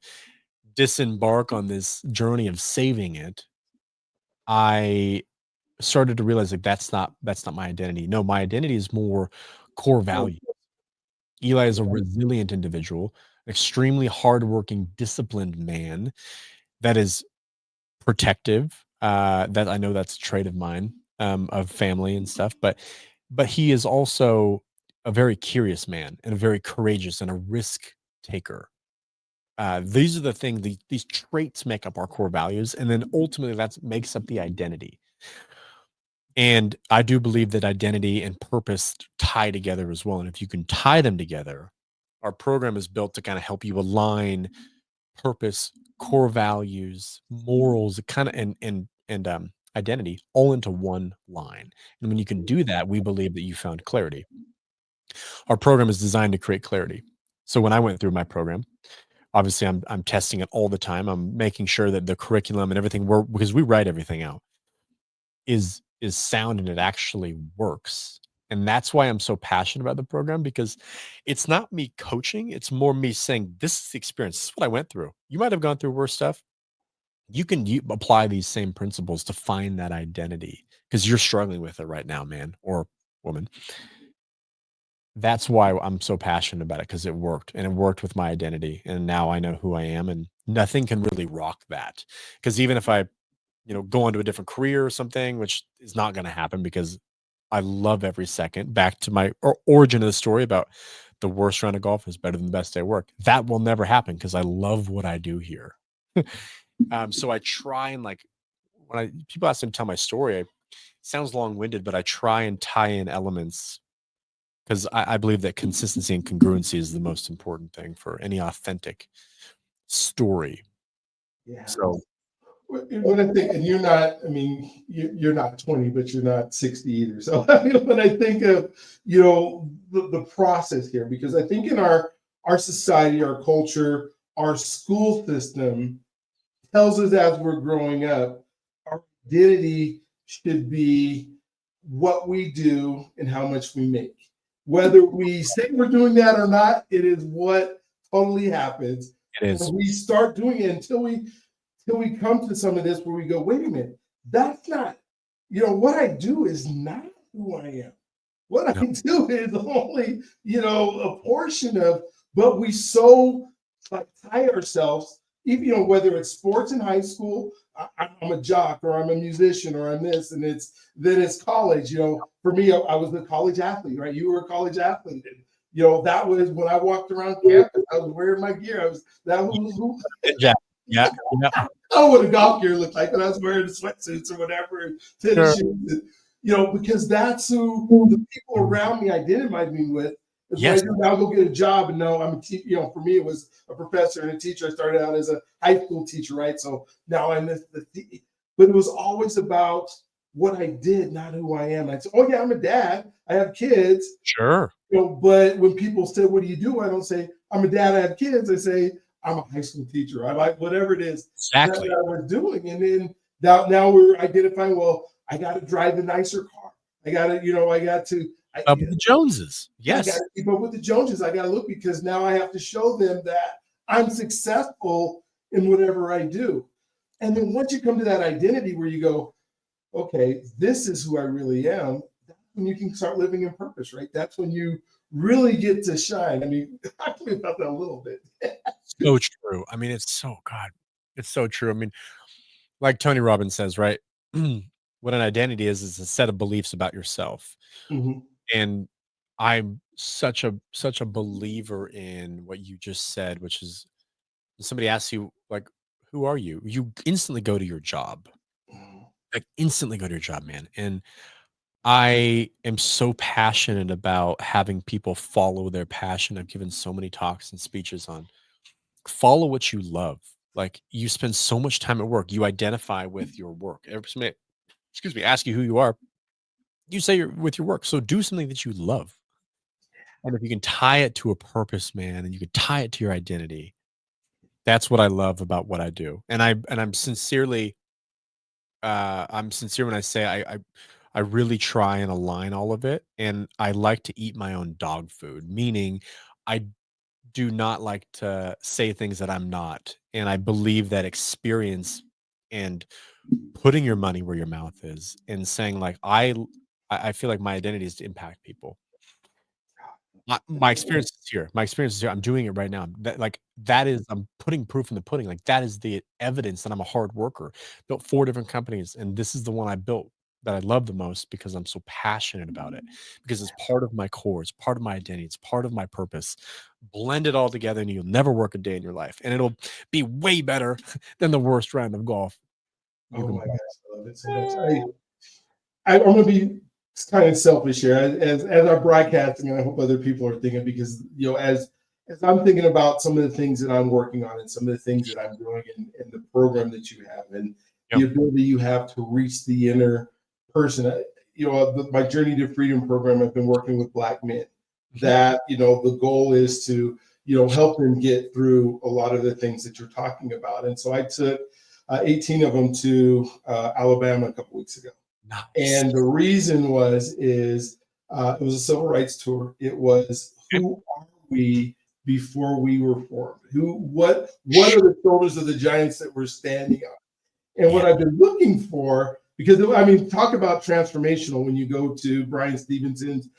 disembark on this journey of saving it, I started to realize, like, that's not my identity. No, my identity is more core value. Eli is a resilient individual, extremely hardworking, disciplined man that is protective. That I know that's a trait of mine, of family and stuff, but he is also a very curious man and a very courageous and a risk taker. These are the things, these traits make up our core values, and then ultimately that makes up the identity. And I do believe that identity and purpose tie together as well. And if you can tie them together, our program is built to kind of help you align purpose, core values, morals, kind of and identity all into one line. And when you can do that, we believe that you found clarity. Our program is designed to create clarity. So when I went through my program, obviously I'm testing it all the time. I'm making sure that the curriculum and everything we're because we write everything out is sound and it actually works. And that's why I'm so passionate about the program because it's not me coaching, it's more me saying, "This is the experience. This is what I went through. You might have gone through worse stuff. You can apply these same principles to find that identity because you're struggling with it right now, man or woman." That's why I'm so passionate about it because it worked and it worked with my identity. And now I know who I am and nothing can really rock that. Because even if I go into a different career or something, which is not going to happen because I love every second. Back to my origin of the story about the worst round of golf is better than the best day of work. That will never happen because I love what I do here. So I try and like when people ask me to tell my story, it sounds long winded, but I try and tie in elements because I believe that consistency and congruency is the most important thing for any authentic story. Yeah. So When I think, and you're not, I mean, you're not 20, but you're not 60 either. So I mean, when I think of, the process here, because I think in our society, our culture, our school system tells us as we're growing up, our identity should be what we do and how much we make. Whether we say we're doing that or not, it is what totally happens. It is. And we start doing it until we come to some of this where we go, wait a minute, that's not, what I do is not who I am. What I No. do is only, a portion of, but we so like tie ourselves, even, whether it's sports in high school, I'm a jock or I'm a musician or I'm this, and then it's college. For me, I was a college athlete, right? You were a college athlete. And, that was when I walked around campus, I was wearing my gear. That was who Yeah. Yeah. Yeah. I don't know what a golf gear looked like, but I was wearing the sweatsuits or whatever, and Sure. tennis shoes, because that's who the people around me identified me with. Is what I Yes. do now. Go get a job, and now I'm a teacher. For me, it was a professor and a teacher. I started out as a high school teacher, right? So now I'm but it was always about what I did, not who I am. I said, "Oh yeah, I'm a dad. I have kids." Sure. But when people say, "What do you do?" I don't say, "I'm a dad. I have kids." I say, "I'm a high school teacher. I like whatever it is that Exactly. I was doing." And then now we're identifying. Well, I got to drive the nicer car. I got to, I got to. Up with the Joneses. I got Yes. to keep up with the Joneses. I got to look because now I have to show them that I'm successful in whatever I do. And then once you come to that identity where you go, okay, this is who I really am, that's when you can start living in purpose, right? That's when you really get to shine. I mean, talk to me about that a little bit. So true. I mean, it's so God, it's so true. I mean, like Tony Robbins says, right? What an identity is a set of beliefs about yourself. Mhm. And I'm such a believer in what you just said, which is when somebody asks you, like, who are you? You instantly go to your job. Like instantly go to your job, man. And I am so passionate about having people follow their passion. I've given so many talks and speeches on follow what you love. Like you spend so much time at work, you identify with your work. Every somebody, excuse me, ask you who you are, you say you're with your work. So do something that you love. And if you can tie it to a purpose, man, and you can tie it to your identity, that's what I love about what I do. I'm sincere when I say I really try and align all of it. And I like to eat my own dog food, meaning I do not like to say things that I'm not. And I believe that experience and putting your money where your mouth is and saying like I feel like my identity is to impact people. My experience is here. My experience is here. I'm doing it right now. That is I'm putting proof in the pudding. Like that is the evidence that I'm a hard worker. Built 4 different companies, and this is the one I built that I love the most because I'm so passionate about it. Because it's part of my core, it's part of my identity, it's part of my purpose. Blend it all together, and you'll never work a day in your life. And it'll be way better than the worst round of golf you Oh can my play. gosh, I love it so much. I'm going to be kind of selfish here as I'm broadcasting, and I hope other people are thinking because as I'm thinking about some of the things that I'm working on and some of the things that I'm doing in the program that you have and the Yep. ability you have to reach the inner person. My Journey to Freedom program, I've been working with Black men. Mhm. That the goal is to help them get through a lot of the things that you're talking about. And so I took 18 of them to Alabama a couple weeks ago. Nice. And the reason it was a civil rights tour. It was Okay. who are we before we were formed? What are the shoulders of the giants that we're standing on? And Yeah. what I've been looking for, because I mean, talk about transformational when you go to Brian Stevenson's,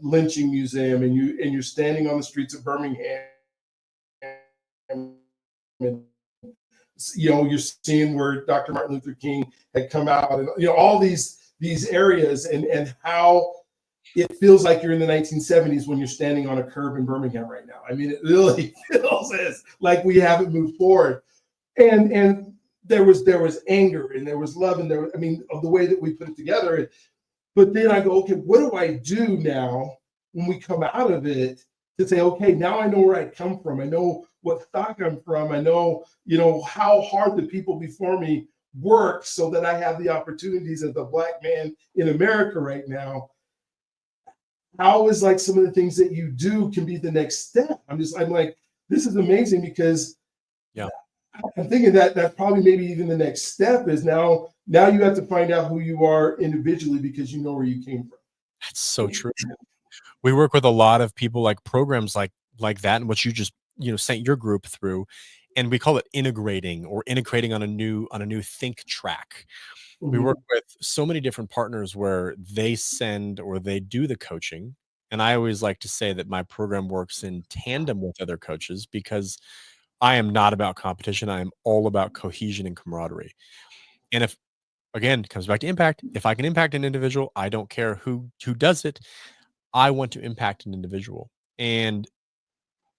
lynching museum and you're standing on the streets of Birmingham and you're seeing where Dr. Martin Luther King had come out, and all these areas, and how it feels like you're in the 1970s when you're standing on a curb in Birmingham right now. I mean, it really feels as like we haven't moved forward. And there was anger and there was love and I mean, of the way that we put it together. But then I go, okay, what do I do now when we come out of it to say, okay, now I know where I come from. I know what stock I'm from. I know, how hard the people before me work so that I have the opportunities as a Black man in America right now. How is like some of the things that you do can be the next step? I'm like, this is amazing because Yeah. I'm thinking that that's probably maybe even the next step is now you have to find out who you are individually because you know where you came from. That's so true. We work with a lot of people like programs like that and what you just, sent your group through, and we call it integrating or integrating on a new think track. We work Mhm. with so many different partners where they send or they do the coaching, and I always like to say that my program works in tandem with other coaches because I am not about competition, I am all about cohesion and camaraderie. And if again, it comes back to impact, if I can impact an individual, I don't care who does it, I want to impact an individual. And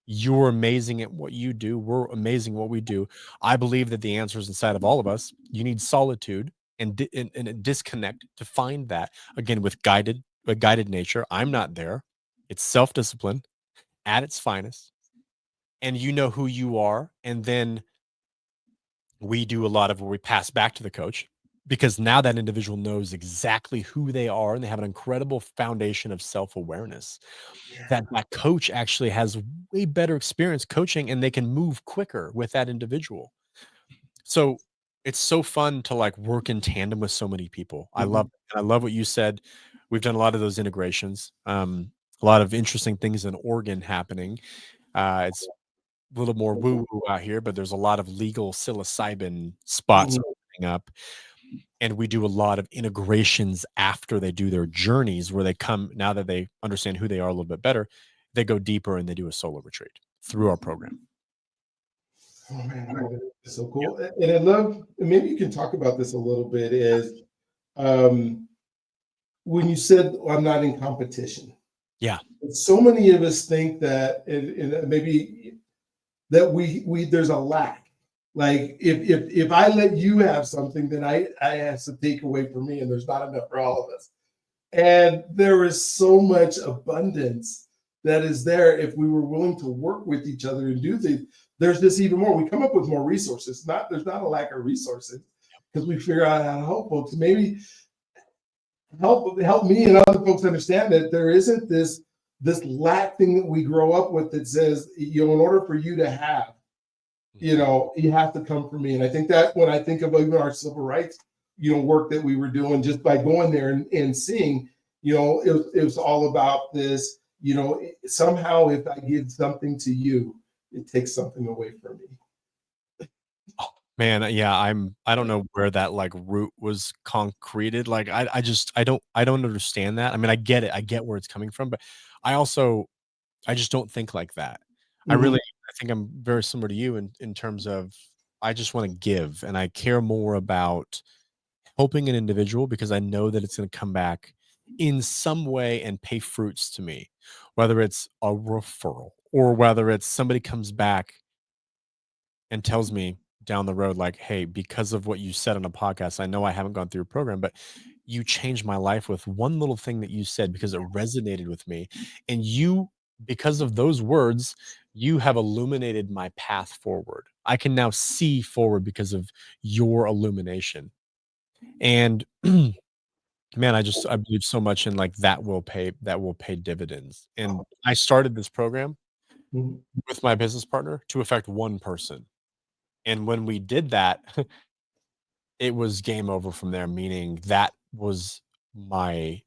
you're amazing at what you do. We're amazing at what we do. I believe that the answer is inside of all of us. You need solitude and a disconnect to find that again with guided nature. I'm not there. It's self-discipline at its finest, and you know who you are. And then we do a lot of where we pass back to the coach because now that individual knows exactly who they are and they have an incredible foundation of self-awareness Yeah. that coach actually has way better experience coaching and they can move quicker with that individual. So it's so fun to like work in tandem with so many people. I love Mhm. it. And I love what you said. We've done a lot of those integrations. A lot of interesting things in Oregon happening. It's a little more woo woo out here, but there's a lot of legal psilocybin spots Mhm. opening up. And we do a lot of integrations after they do their journeys where they come now that they understand who they are a little bit better, they go deeper and they do a solo retreat through our program. Oh man, that's so cool. And I love, and maybe you can talk about this a little bit, is um, when you said, "Well, I'm not in competition." Yeah. So many of us think that, and maybe that we there's a lack. Like if I let you have something, then I have to take away from me, and there's not enough for all of us. And there is so much abundance that is there if we were willing to work with each other and do things. There's just even more. We come up with more resources. Not there's not a lack of resources because we figure out how to help folks. Maybe help me and other folks understand that there isn't this lack thing that we grow up with that says, in order for you to have, Mhm. you have to come from me. And I think that when I think of even our civil rights, work that we were doing just by going there and seeing, it was all about this, somehow if I give something to you, it takes something away from me. Oh, man, yeah, I don't know where that like root was concreted. Like I just I don't understand that. I mean, I get it. I get where it's coming from, but I also I just don't think like that. Mhm. I think I'm very similar to you in terms of I just want to give and I care more about helping an individual because I know that it's going to come back in some way and pay fruits to me, whether it's a referral or whether it's somebody comes back and tells me down the road, like, hey, because of what you said on a podcast, I know I haven't gone through a program, but you changed my life with one little thing that you said because it resonated with me. And you, because of those words, you have illuminated my path forward. I can now see forward because of your illumination. And man, I believe so much in like that will pay dividends. And I started this program Mhm. with my business partner to affect one person. And when we did that, it was game over from there, meaning my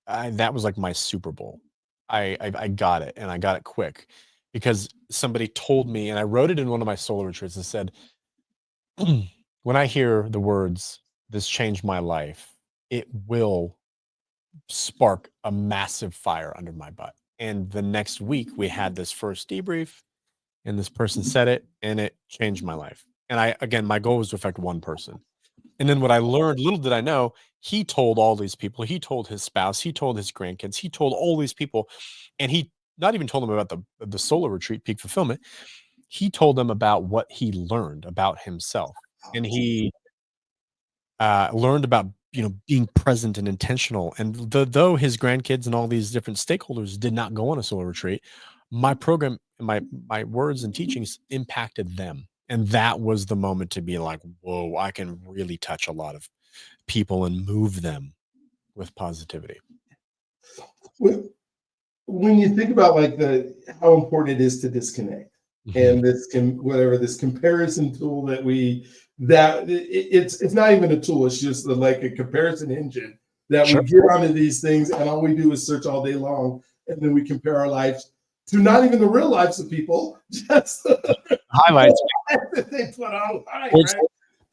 that was like my Super Bowl. I got it and I got it quick because somebody told me, and I wrote it in one of my solar retreats and said, when I hear the words, this changed my life, it will spark a massive fire under my butt. And the next week we had this first debrief and this person said it and it changed my life. And again, my goal was to affect one person. And then what I learned, little did I know, he told all these people, he told his spouse, he told his grandkids, he told all these people, and he not even told them about the solo retreat, peak fulfillment. He told them about what he learned about himself, and he learned about being present and intentional. And though his grandkids and all these different stakeholders did not go on a solo retreat, my program, my words and teachings impacted them. And that was the moment to be like, whoa, I can really touch a lot of people and move them with positivity. When you think about like how important it is to disconnect, Mhm. and this comparison tool it's not even a tool, it's just like a comparison engine that we Sure. get onto these things, and all we do is search all day long, and then we compare our lives to not even the real lives of people, just Highlights. that they put online, It's, right?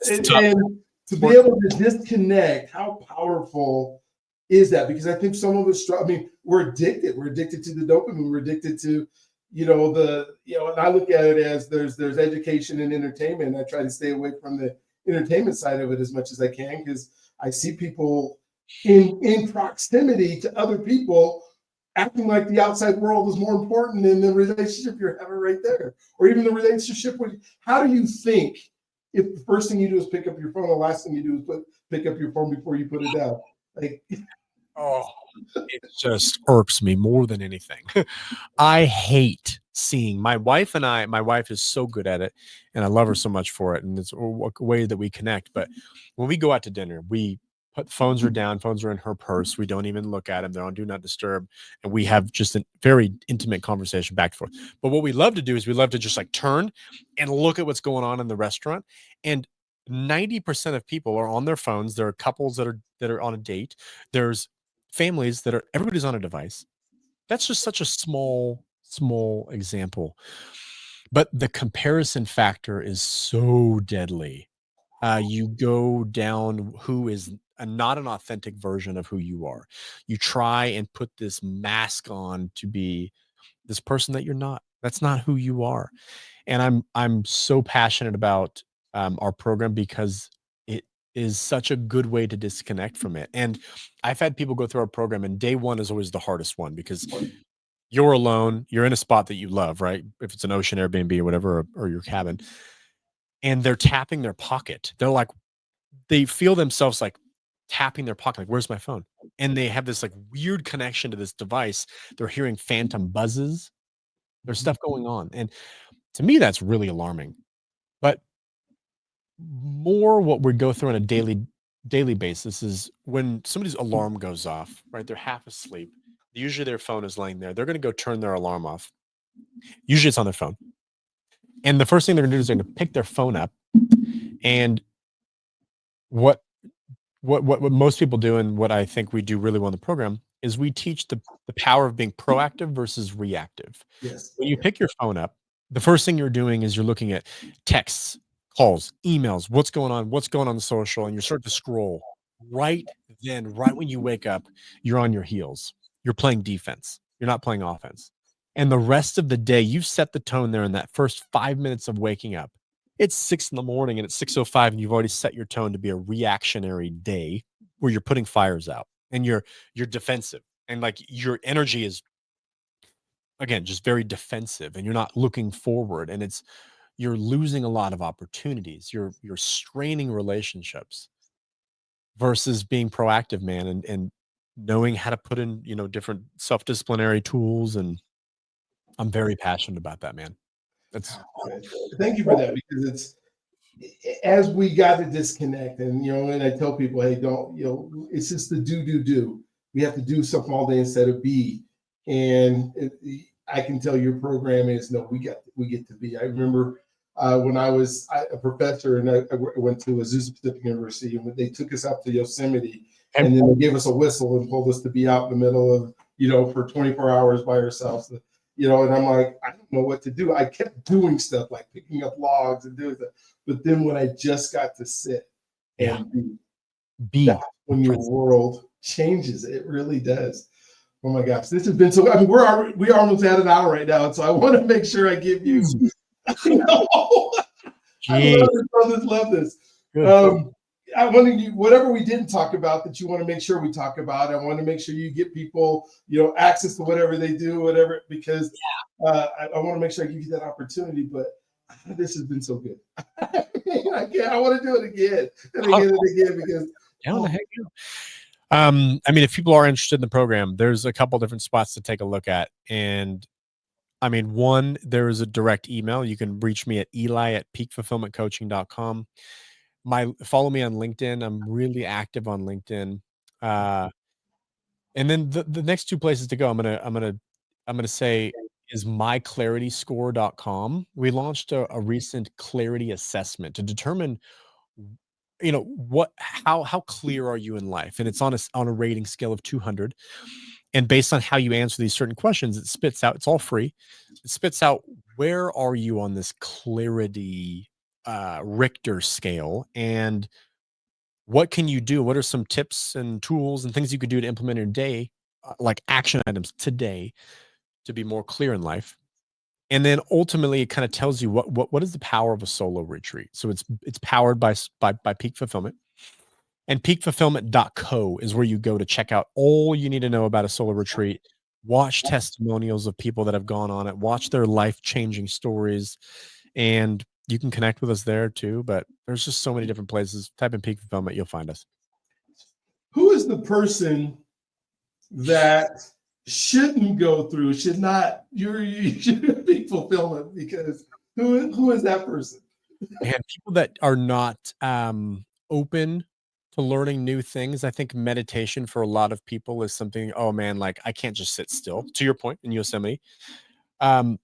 it's And, tough. and to be able to disconnect, how powerful is that? Because I think some of us, I mean, we're addicted. We're addicted to the dopamine. We're addicted to, and I look at it as there's education and entertainment. I try to stay away from the entertainment side of it as much as I can, because I see people in proximity to other people acting like the outside world is more important than the relationship you're having right there, or even the relationship with. How do you think, if the first thing you do is pick up your phone, the last thing you do is pick up your phone before you put it down? Like, Oh, it just irks me more than anything. I hate seeing my wife is so good at it, and I love her so much for it, and it's a way that we connect. But when we go out to dinner, we put phones are down, phones are in her purse. We don't even look at them. They're on do not disturb. And we have just a very intimate conversation back and forth. But what we love to do is we love to just like turn and look at what's going on in the restaurant. And 90% of people are on their phones. There are couples that are on a date. There's families that are everybody's on a device. That's just such a small example, but the comparison factor is so deadly. You go down who is not an authentic version of who you are. You try and put this mask on to be this person that you're not. That's not who you are. And I'm so passionate about our program because it is such a good way to disconnect from it. And I've had people go through our program, and day one is always the hardest one because you're alone, you're in a spot that you love, right? If it's an ocean Airbnb or whatever, or your cabin, and they're tapping their pocket. They're like, they feel themselves like tapping their pocket, like, where's my phone? And they have this like weird connection to this device. They're hearing phantom buzzes. There's stuff going on. And to me, that's really alarming. But more what we go through on a daily basis is when somebody's alarm goes off, right? They're half asleep. Usually their phone is laying there. They're going to go turn their alarm off. Usually it's on their phone. And the first thing they're gonna do is they're gonna pick their phone up. And what what most people do, and what I think we do really well in the program, is we teach the power of being proactive versus reactive. yes, When you yeah. pick your phone up, the first thing you're doing is you're looking at texts, calls, emails, what's going on the social, and you start to scroll. Right then, right when you wake up, you're on your heels. You're playing defense. You're not playing offense. And the rest of the day, you've set the tone there in that first 5 minutes of waking up. It's 6 in the morning and it's 6:05, and you've already set your tone to be a reactionary day where you're putting fires out and you're defensive, and like your energy is again just very defensive, and you're not looking forward, and you're losing a lot of opportunities. You're straining relationships versus being proactive, man, and knowing how to put in, different self-disciplinary tools. And I'm very passionate about that, man. That's Good. Thank you for that, because it's, as we got to disconnect, and I tell people, hey, don't, it's just the do. We have to do something all day instead of be. And I can tell your program is no, we get to be. I remember when I was a professor, and I went to Azusa Pacific University, and they took us up to Yosemite, okay. and then they gave us a whistle and told us to be out in the middle of, for 24 hours by ourselves. And I'm like, I don't know what to do. I kept doing stuff like picking up logs and doing stuff. But then when I just got to sit Yeah, and be, be that's when your present. world changes. It really does. Oh my gosh, this has been so. I mean, we are almost at an hour right now, and so I want to make sure I give you. Mm, You know, I gee, love this. good. Um, I want to, whatever we didn't talk about that you want to make sure we talk about. I want to make sure you get people, access to whatever they do, whatever, because I want to make sure I give you that opportunity. But this has been so good. I can't. I want to do it again and again and again, because Down the Oh, heck yeah. I mean, if people are interested in the program, there's a couple different spots to take a look at. And I mean, one, there is a direct email. You can reach me at eli@peakfulfillmentcoaching.com. Follow me on LinkedIn. I'm really active on LinkedIn. Uh, and then the next two places to go, I'm gonna say is myclarityscore.com. We launched a recent clarity assessment to determine what how clear are you in life, and it's on a rating scale of 200, and based on how you answer these certain questions, it spits out, it's all free, it spits out where are you on this clarity Richter scale, and what can you do, what are some tips and tools and things you could do to implement in a day, like action items today, to be more clear in life. And then ultimately it kind of tells you what is the power of a solo retreat. So it's powered by Peak Fulfillment. And peakfulfillment.co is where you go to check out all you need to know about a solo retreat, watch testimonials of people that have gone on it, watch their life-changing stories, and you can connect with us there too. But there's just so many different places. Type in Peak Fulfillment, you'll find us. who is the person that shouldn't go through, should not, you should be fulfillment, because who is that person? And people that are not open to learning new things, I think meditation for a lot of people is something, oh man, like I can't just sit still, to your point in Yosemite. Um,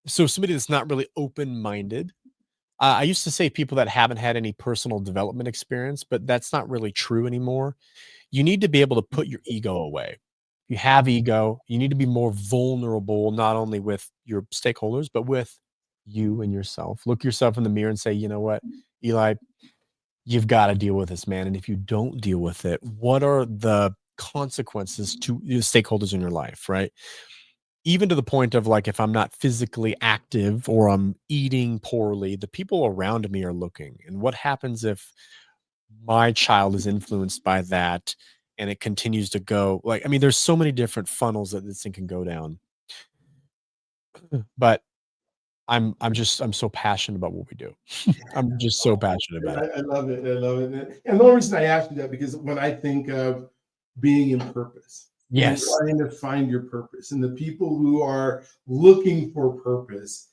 so somebody that's not really open-minded. I used to say people that haven't had any personal development experience, but that's not really true anymore. You need to be able to put your ego away. You have ego, you need to be more vulnerable, not only with your stakeholders, but with you and yourself. Look yourself in the mirror and say, you know what, Eli, you've got to deal with this, man. And if you don't deal with it, what are the consequences to your stakeholders in your life, right? Even to the point of like, if I'm not physically active or I'm eating poorly, the people around me are looking. And what happens if my child is influenced by that and it continues to go? Like, I mean, there's so many different funnels that this thing can go down. But I'm so passionate about what we do. I'm just so passionate about it. I love it. I love it. And the only reason I asked you that, because when I think of being in purpose and Yes. trying to find your purpose, and the people who are looking for purpose,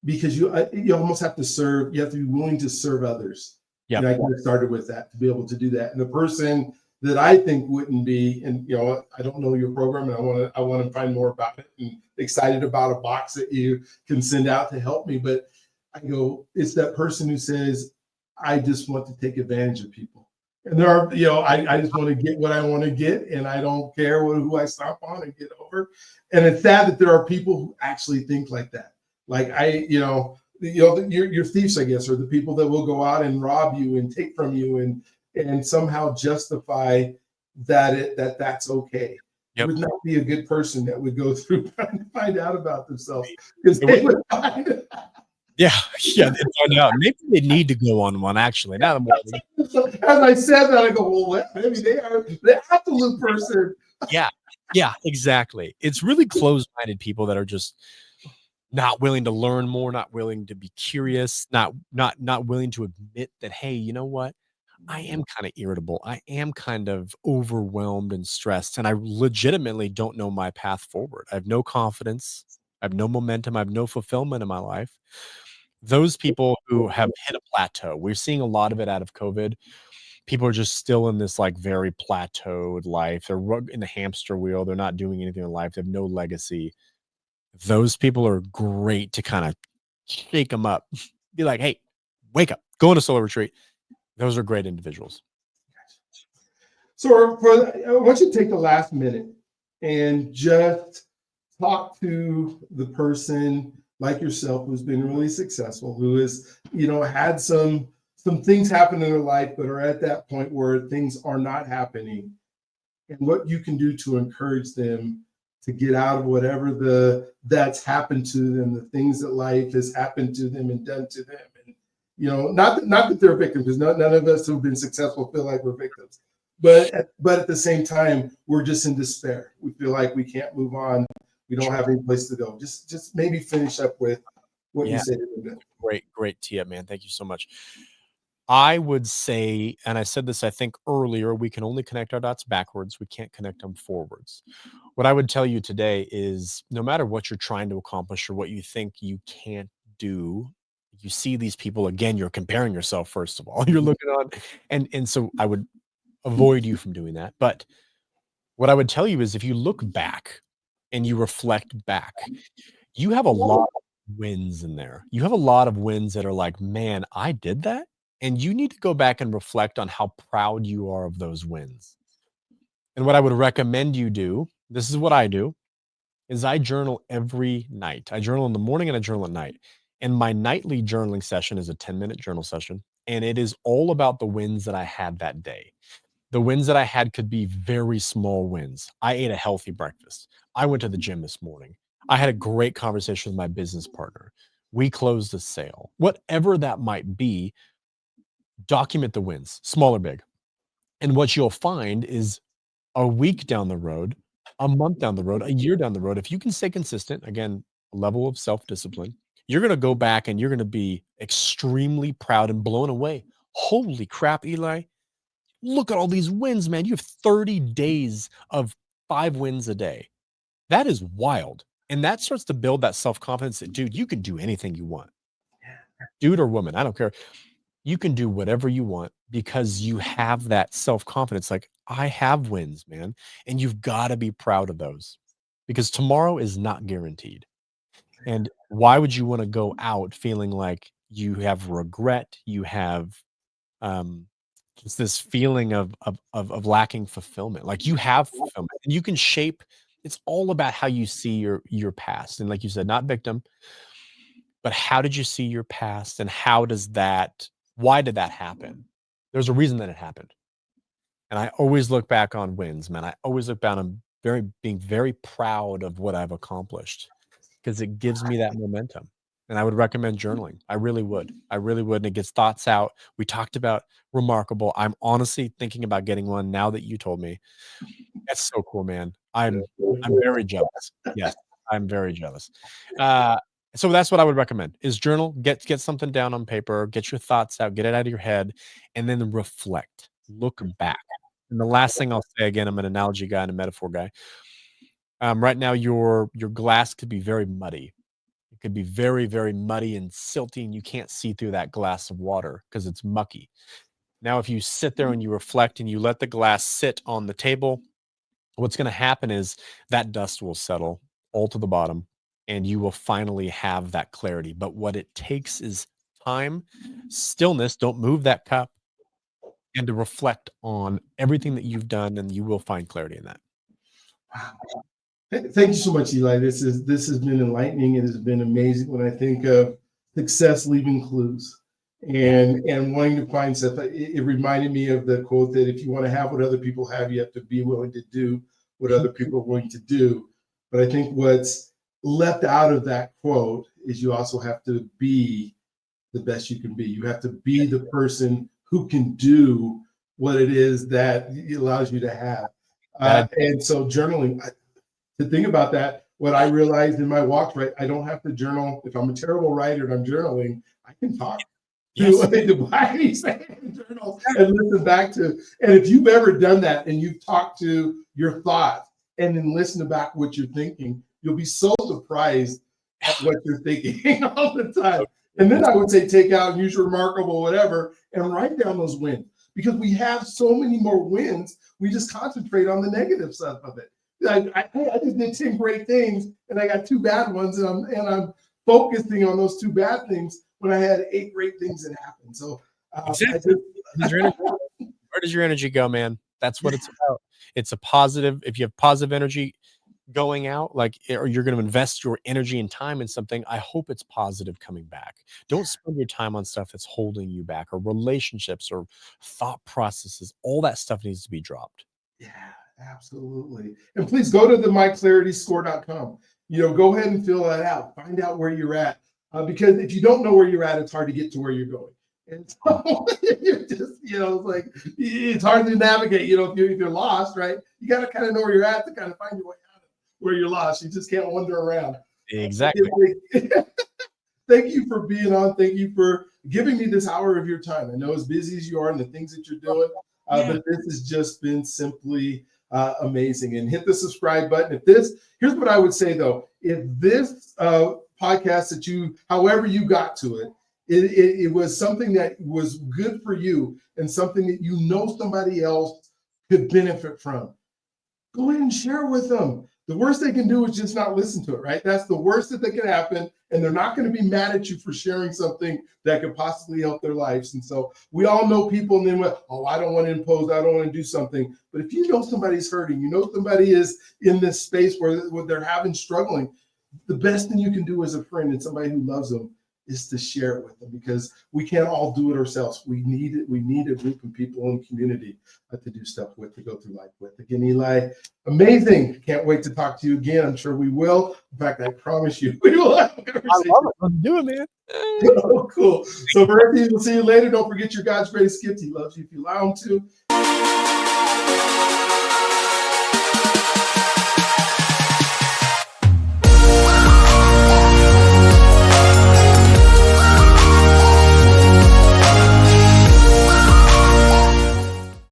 because you almost have to serve, you have to be willing to serve others. Yep. And I kind of started with that, to be able to do that. And the person that I think wouldn't be, and I don't know your program, and I want to find more about it, and excited about a box that you can send out to help me. But I go, it's that person who says, I just want to take advantage of people. And there are, I just want to get what I want to get, and I don't care who I stomp on and get over. And it's sad that there are people who actually think like that. Like your thieves, I guess, are the people that will go out and rob you and take from you, and somehow justify that's okay. Yep. Would not be a good person that would go through trying to find out about themselves, because It they would. would find. Yeah, yeah, they find out. Maybe they need to go on one actually. Now that So as I said that, I go, well, maybe they are the absolute person. yeah, yeah, exactly. It's really closed-minded people that are just not willing to learn more, not willing to be curious, not willing to admit that, hey, you know what? I am kind of irritable. I am kind of overwhelmed and stressed, and I legitimately don't know my path forward. I have no confidence. I have no momentum. I have no fulfillment in my life. Those people who have hit a plateau, we're seeing a lot of it out of COVID. People are just still in this like very plateaued life. They're in the hamster wheel. They're not doing anything in life. They have no legacy. Those people are great to kind of shake them up. Be like, hey, wake up, go on a solo retreat. Those are great individuals. So I want you to take the last minute and just talk to the person like yourself who's been really successful, who has, had some things happen in their life, but are at that point where things are not happening, and what you can do to encourage them to get out of whatever that's happened to them, the things that life has happened to them and done to them. And not that they're victims, because none of us who've been successful feel like we're victims. But at the same time, we're just in despair. We feel like we can't move on. We don't have any place to go. Just maybe finish up with what you Yeah, said. great tee up, man. Thank you so much. I would say, and I said this, I think earlier, we can only connect our dots backwards. We can't connect them forwards. What I would tell you today is no matter what you're trying to accomplish or what you think you can't do, you see these people again, you're comparing yourself, first of all. You're looking on, and so I would avoid you from doing that. But what I would tell you is if you look back and you reflect back, you have a lot of wins in there. You have a lot of wins that are like, "Man, I did that?" And you need to go back and reflect on how proud you are of those wins. And what I would recommend you do, this is what I do, is I journal every night. I journal in the morning and I journal at night. And my nightly journaling session is a 10-minute journal session, and it is all about the wins that I had that day. The wins that I had could be very small wins. I ate a healthy breakfast. I went to the gym this morning. I had a great conversation with my business partner. We closed a sale. Whatever that might be, document the wins, small or big. And what you'll find is a week down the road, a month down the road, a year down the road, if you can stay consistent, again, a level of self-discipline, you're going to go back and you're going to be extremely proud and blown away. Holy crap, Eli, look at all these wins, man. You have 30 days of 5 wins a day. That is wild. And that starts to build that self-confidence that, dude, you can do anything you want. Dude or woman, I don't care. You can do whatever you want because you have that self-confidence. Like, I have wins, man. And you've got to be proud of those because tomorrow is not guaranteed. And why would you want to go out feeling like you have regret, you have um just this feeling of lacking fulfillment. Like you have fulfillment and you can shape. It's all about how you see your past. And like you said, not victim, but how did you see your past and how does that why did that happen? There's a reason that it happened. And I always look back on wins, man. I always look back on being very proud of what I've accomplished because it gives me that momentum. And I would recommend journaling. I really would. I really would. And it gets thoughts out. We talked about remarkable. I'm honestly thinking about getting one now that you told me. That's so cool, man. I'm very jealous. Yes, I'm very jealous. Uh, so that's what I would recommend is journal, get something down on paper, get your thoughts out, get it out of your head, and then reflect. Look back. And the last thing I'll say again, I'm an analogy guy and a metaphor guy. Right now, your glass could be very muddy. It could be very, very muddy and silty, and you can't see through that glass of water because it's mucky. Now, if you sit there and you reflect and you let the glass sit on the table, what's going to happen is that dust will settle all to the bottom and you will finally have that clarity. But what it takes is time, stillness, don't move that cup, and to reflect on everything that you've done, and you will find clarity in that. Thank you so much, Eli. This has been enlightening. It has been amazing when I think of success leaving clues Yeah. and wanting to find stuff. It reminded me of the quote that if you want to have what other people have, you have to be willing to do what other people are willing to do. But I think what's left out of that quote is you also have to be the best you can be. You have to be the person who can do what it is that it allows you to have. That And so journaling, to think about that, what I realized in my walks, right? I don't have to journal. If I'm a terrible writer and I'm journaling, I can talk to yes. the journals and listen back to. And if you've ever done that and you've talked to your thoughts and then listen back what you're thinking, you'll be so surprised at what you're thinking all the time. And then I would say take out and use remarkable, whatever, and write down those wins because we have so many more wins. We just concentrate on the negative stuff of it. I just did 10 great things and I got 2 bad ones, and I'm focusing on those 2 bad things when I had 8 great things that happened. So Exactly. Where does your energy go, man? That's what it's about. It's a positive. If you have positive energy going out, like, or you're going to invest your energy and time in something, I hope it's positive coming back. Don't spend your time on stuff that's holding you back, or relationships, or thought processes. All that stuff needs to be dropped. Yeah, absolutely. And please go to the myclarityscore.com. Go ahead and fill that out. Find out where you're at. Because if you don't know where you're at, it's hard to get to where you're going. And so you're just, it's like it's hard to navigate, if you're lost, right? You got to kind of know where you're at to kind of find your way out of where you're lost. You just can't wander around. Exactly. thank you for being on. Thank you for giving me this hour of your time. I know as busy as you are and the things that you're doing, but this has just been simply amazing. And hit the subscribe button. Here's what I would say though, if this podcast that however you got to it was something that was good for you and something that somebody else could benefit from, go ahead and share it with them. The worst they can do is just not listen to it, right? That's the worst that can happen. And they're not going to be mad at you for sharing something that could possibly help their lives. And so we all know people and then, I don't want to impose, I don't want to do something. But if you know somebody's hurting, somebody is in this space where they're struggling, the best thing you can do as a friend and somebody who loves them is to share it with them, because we can't all do it ourselves. We need it. We need a group of people in the community to do stuff with, to go through life with. Again, Eli, amazing. Can't wait to talk to you again. I'm sure we will. In fact, I promise you we will have a conversation. I love it. Let's do it, man. Oh, cool. So for everything, we'll see you later. Don't forget your God's greatest gift. He loves you if you allow him to.